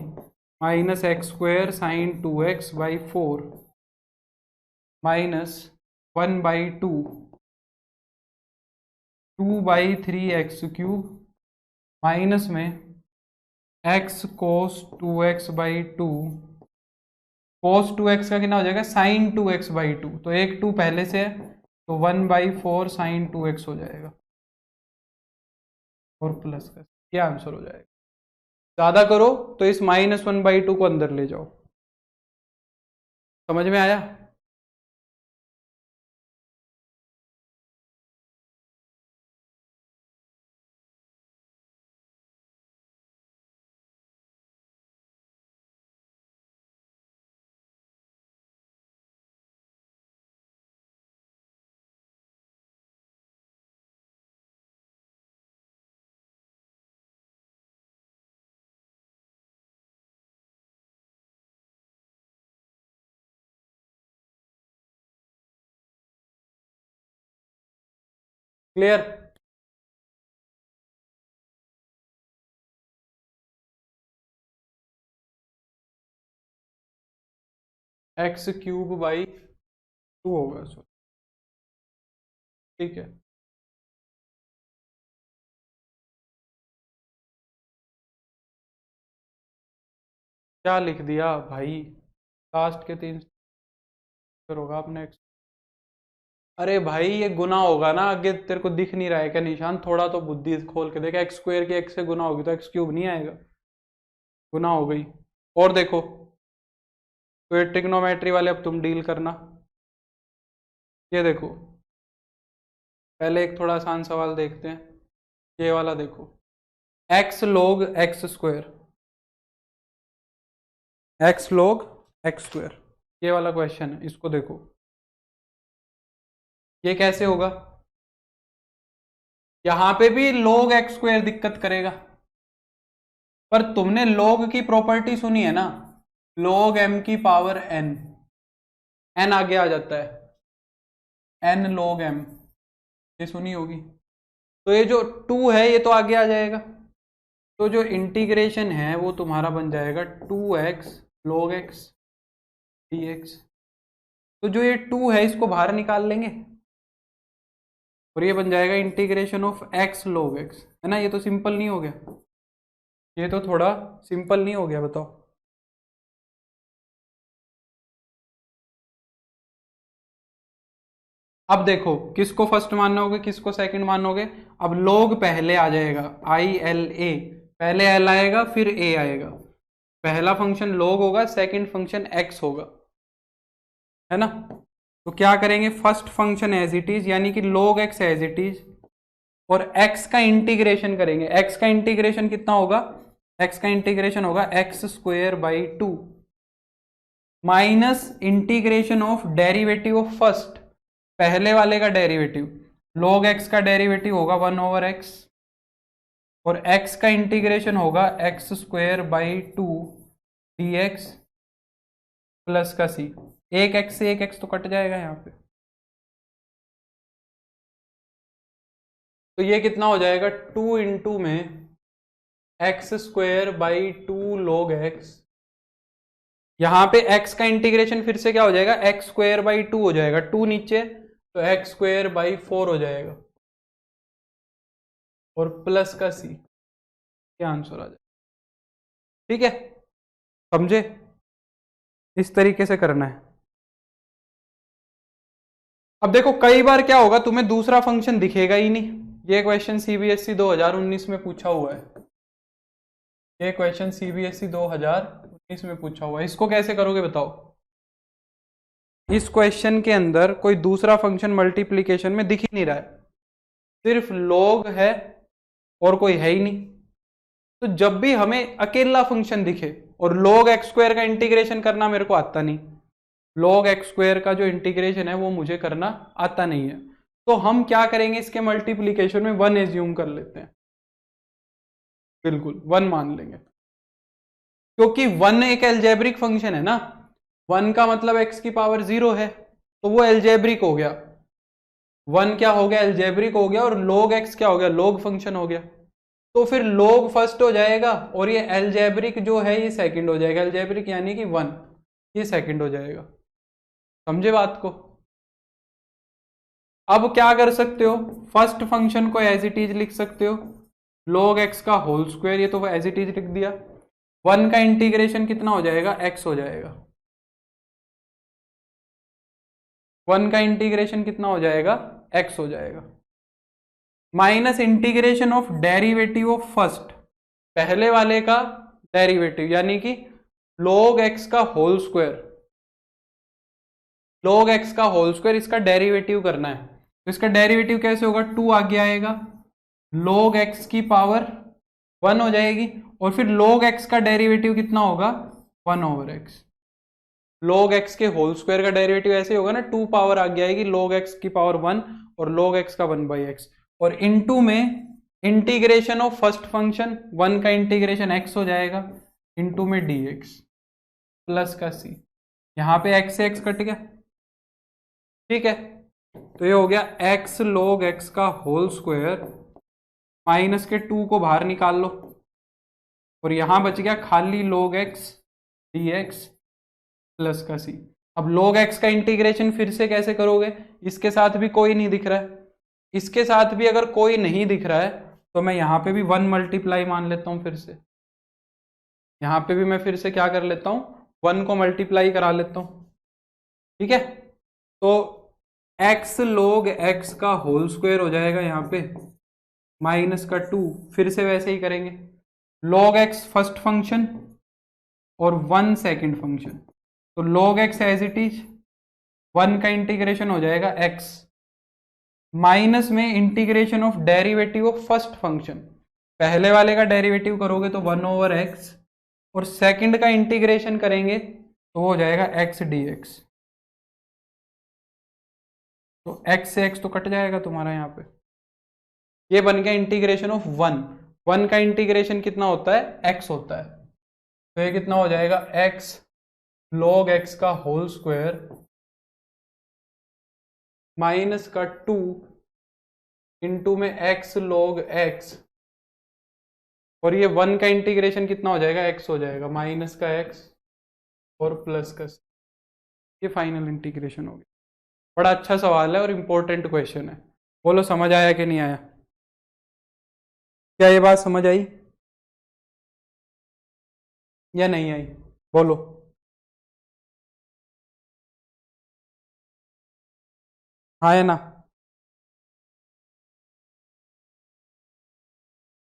minus x square sine 2x by 4 minus 1/2 2/3 x cube minus में x cos 2x by 2, cos 2x का कितना हो जाएगा, साइन 2x बाई 2, तो एक 2 पहले से है तो 1/4 साइन 2x हो जाएगा, और प्लस का, क्या आंसर हो जाएगा। ज्यादा करो तो इस -1/2 को अंदर ले जाओ, समझ में आया। क्लियर, एक्स क्यूब बाई 2 होगा, सो ठीक है। क्या लिख दिया भाई, लास्ट के 3 होगा आपने, अरे भाई ये गुना होगा ना, आगे तेरे को दिख नहीं रहा है क्या निशान, थोड़ा तो बुद्धि खोल के देखा, एक्स स्क्वायर की एक्स से गुना होगी तो एक्स क्यूब नहीं आएगा, गुना हो गई। और देखो, तो ये ट्रिग्नोमेट्री वाले अब तुम डील करना, ये देखो, पहले एक थोड़ा आसान सवाल देखते हैं, ये वाला देखो, x log x square, x log x square, ये वाला क्वेश्चन है, इसको देखो, ये कैसे होगा, यहां पे भी log x स्क्वायर दिक्कत करेगा, पर तुमने log की प्रॉपर्टी सुनी है ना, log m की पावर n, n आगे आ जाता है, n log m, ये सुनी होगी, तो ये जो 2 है ये तो आगे आ जाएगा, तो जो इंटीग्रेशन है वो तुम्हारा बन जाएगा 2x log x dx, तो जो ये 2 है इसको बाहर निकाल लेंगे, और ये बन जाएगा integration of x log x, है ना। ये तो सिंपल नहीं हो गया, ये तो थोड़ा सिंपल नहीं हो गया, बताओ। अब देखो किसको फर्स्ट मानोगे किसको सेकंड मानोगे। अब log पहले आ जाएगा, आई एल ए, पहले एल आएगा फिर ए आएगा। पहला फंक्शन log होगा, सेकंड फंक्शन x होगा, है ना। तो क्या करेंगे, first function as it is, यानी कि log x as it is, और x का इंटीग्रेशन करेंगे। x का इंटीग्रेशन कितना होगा, x का इंटीग्रेशन होगा x square by two minus integration of derivative of first, पहले वाले का डेरिवेटिव। log x का डेरिवेटिव होगा 1/x, और x का इंटीग्रेशन होगा x square by to D x plus का सी। एक x से एक x तो कट जाएगा यहाँ पे, तो ये कितना हो जाएगा, 2 इंटू में x square by to log x. यहां पे x का इंटीग्रेशन फिर से क्या हो जाएगा, एक्स स्क्वेयर बाई टू हो जाएगा, टू नीचे तो एक्स स्क्वेयर बाई फोर हो जाएगा, और प्लस का सी, क्या आंसर आ जाएगा। ठीक है, समझे, इस तरीके से करना है। अब देखो कई बार क्या होगा, तुम्हें दूसरा फंक्शन दिखेगा ही नहीं। ये क्वेश्चन सीबीएसई 2019 में पूछा हुआ है, ये क्वेश्चन सीबीएसई 2019 में पूछा हुआ है। इसको कैसे करोगे बताओ। इस क्वेश्चन के अंदर कोई दूसरा फंक्शन मल्टीप्लीकेशन में दिख ही नहीं रहा है, सिर्फ log है और कोई है ही नहीं। तो जब भी हमें अकेला फंक्शन दिखे, और log x स्क्वायर का इंटीग्रेशन करना मेरे को आता नहीं, log x स्क्वायर का जो इंटीग्रेशन है वो मुझे करना आता नहीं है, तो हम क्या करेंगे, इसके मल्टीप्लीकेशन में 1 एज्यूम कर लेते हैं, बिल्कुल 1 मान लेंगे, क्योंकि 1 एक एल्जेब्रिक फंक्शन है ना। 1 का मतलब x की पावर 0 है, तो वो एल्जेब्रिक हो गया। 1 क्या हो गया, एल्जेब्रिक हो गया, और log x क्या हो गया, log फंक्शन हो गया। तो फिर log फर्स्ट हो जाएगा, और ये एल्जेब्रिक जो है ये सेकंड हो जाएगा। एल्जेब्रिक यानी कि 1, ये सेकंड हो जाएगा। समझे बात को। अब क्या कर सकते हो, फर्स्ट फंक्शन को एज इट इज लिख सकते हो, log x का होल स्क्वायर, ये तो एज इट इज लिख दिया। 1 का इंटीग्रेशन कितना हो जाएगा, x हो जाएगा। 1 का इंटीग्रेशन कितना हो जाएगा, x हो जाएगा, minus integration of derivative of first, पहले वाले का डेरिवेटिव, यानी कि log x का होल स्क्वायर, log x का होल स्क्वायर, इसका डेरिवेटिव करना है। तो इसका डेरिवेटिव कैसे होगा, 2 आगे आएगा, log x की पावर 1 हो जाएगी, और फिर log x का डेरिवेटिव कितना होगा, 1/x। log x के होल स्क्वायर का डेरिवेटिव ऐसे होगा ना, 2 पावर आगे आएगी, log x की पावर 1 और log x का 1/x, और इनटू में इंटीग्रेशन ऑफ फर्स्ट फंक्शन, 1 का इंटीग्रेशन x हो जाएगा, इनटू में dx प्लस का c। यहां पे x से x कट गया, ठीक है। तो ये हो गया x log x का होल स्क्वायर, माइनस के 2 को बाहर निकाल लो, और यहां बच गया खाली log x dx प्लस का c। अब log x का इंटीग्रेशन फिर से कैसे करोगे, इसके साथ भी कोई नहीं दिख रहा है, इसके साथ भी अगर कोई नहीं दिख रहा है तो मैं यहां पे भी 1 मल्टीप्लाई मान लेता हूं। फिर से यहां पे भी मैं फिर से क्या कर लेता हूं, 1 को मल्टीप्लाई करा लेता हूं, ठीक है। तो x log x का होल स्क्वायर हो जाएगा यहाँ पे, माइनस का 2, फिर से वैसे ही करेंगे, log x फर्स्ट फंक्शन और 1 सेकंड फंक्शन, तो log x as it is, 1 का इंटीग्रेशन हो जाएगा x, माइनस में integration of derivative of first function, पहले वाले का डेरिवेटिव करोगे तो 1/x, और सेकंड का इंटीग्रेशन करेंगे तो वो हो जाएगा x dx। तो x से x तो कट जाएगा तुम्हारा यहाँ पे, ये बन गया इंटीग्रेशन ऑफ 1। 1 का इंटीग्रेशन कितना होता है, x होता है, तो ये कितना हो जाएगा, x log x का होल स्क्वायर माइनस का 2 इंटू में x log x, और ये 1 का इंटीग्रेशन कितना हो जाएगा, x हो जाएगा, माइनस का x और प्लस का, ये फाइनल इंटीग्रेशन हो गया। बड़ा अच्छा सवाल है और इंपॉर्टेंट क्वेश्चन है। बोलो समझ आया कि नहीं आया? क्या ये बात समझ आई या नहीं आई? बोलो। हाँ है ना?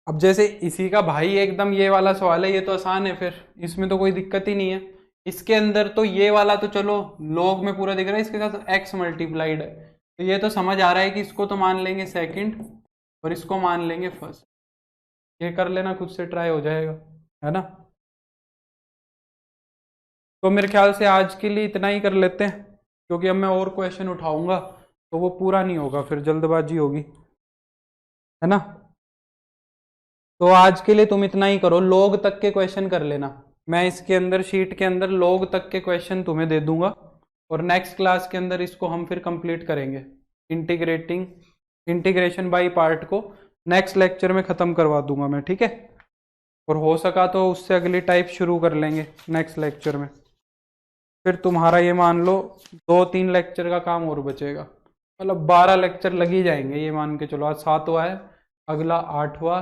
अब जैसे इसी का भाई एकदम ये वाला सवाल है, ये तो आसान है, फिर इसमें तो कोई दिक्कत ही नहीं है। इसके अंदर तो ये वाला तो चलो लॉग में पूरा दिख रहा है, इसके साथ एक्स मल्टीप्लाइड है, तो ये तो समझ आ रहा है कि इसको तो मान लेंगे सेकंड और इसको मान लेंगे फर्स्ट। ये कर लेना, खुद से ट्राई हो जाएगा, है ना? तो मेरे ख्याल से आज के लिए इतना ही कर लेते हैं, क्योंकि अब मैं और क्वेश्चन उठाऊंगा तो वो पूरा नहीं होगा, फिर जल्दबाजी होगी, है ना? तो आज के लिए तुम इतना ही करो, लॉग तक के क्वेश्चन कर लेना। मैं इसके अंदर शीट के अंदर लॉग तक के क्वेश्चन तुम्हें दे दूंगा, और नेक्स्ट क्लास के अंदर इसको हम फिर कंप्लीट करेंगे। इंटीग्रेशन बाय पार्ट को नेक्स्ट लेक्चर में ख़त्म करवा दूंगा मैं, ठीक है? और हो सका तो उससे अगली टाइप शुरू कर लेंगे नेक्स्ट लेक्चर में। फिर तुम्हारा ये मान लो 2-3 लेक्चर का काम और बचेगा, मतलब 12 लेक्चर लग ही जाएंगे, ये मान के चलो। आज 7वां है, अगला 8वां,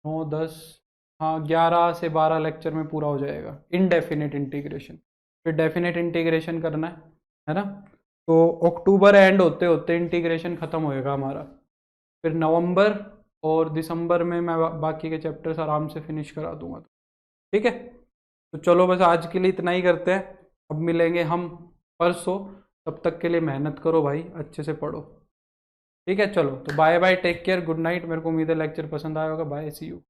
9, 10, हाँ 11 से 12 लेक्चर में पूरा हो जाएगा इनडेफिनेट इंटीग्रेशन। फिर डेफिनेट इंटीग्रेशन करना है ना? तो अक्टूबर एंड होते होते इंटीग्रेशन ख़त्म होएगा हमारा। फिर नवंबर और दिसंबर में मैं बाकी के चैप्टर्स आराम से फिनिश करा दूंगा, ठीक है? तो चलो बस आज के लिए इतना ही करते हैं, अब मिलेंगे हम परसों। तब तक के लिए मेहनत करो भाई, अच्छे से पढ़ो, ठीक है? चलो तो bye bye, take care, good night. मेरे को उम्मीद है लेक्चर पसंद आया होगा। Bye, see you.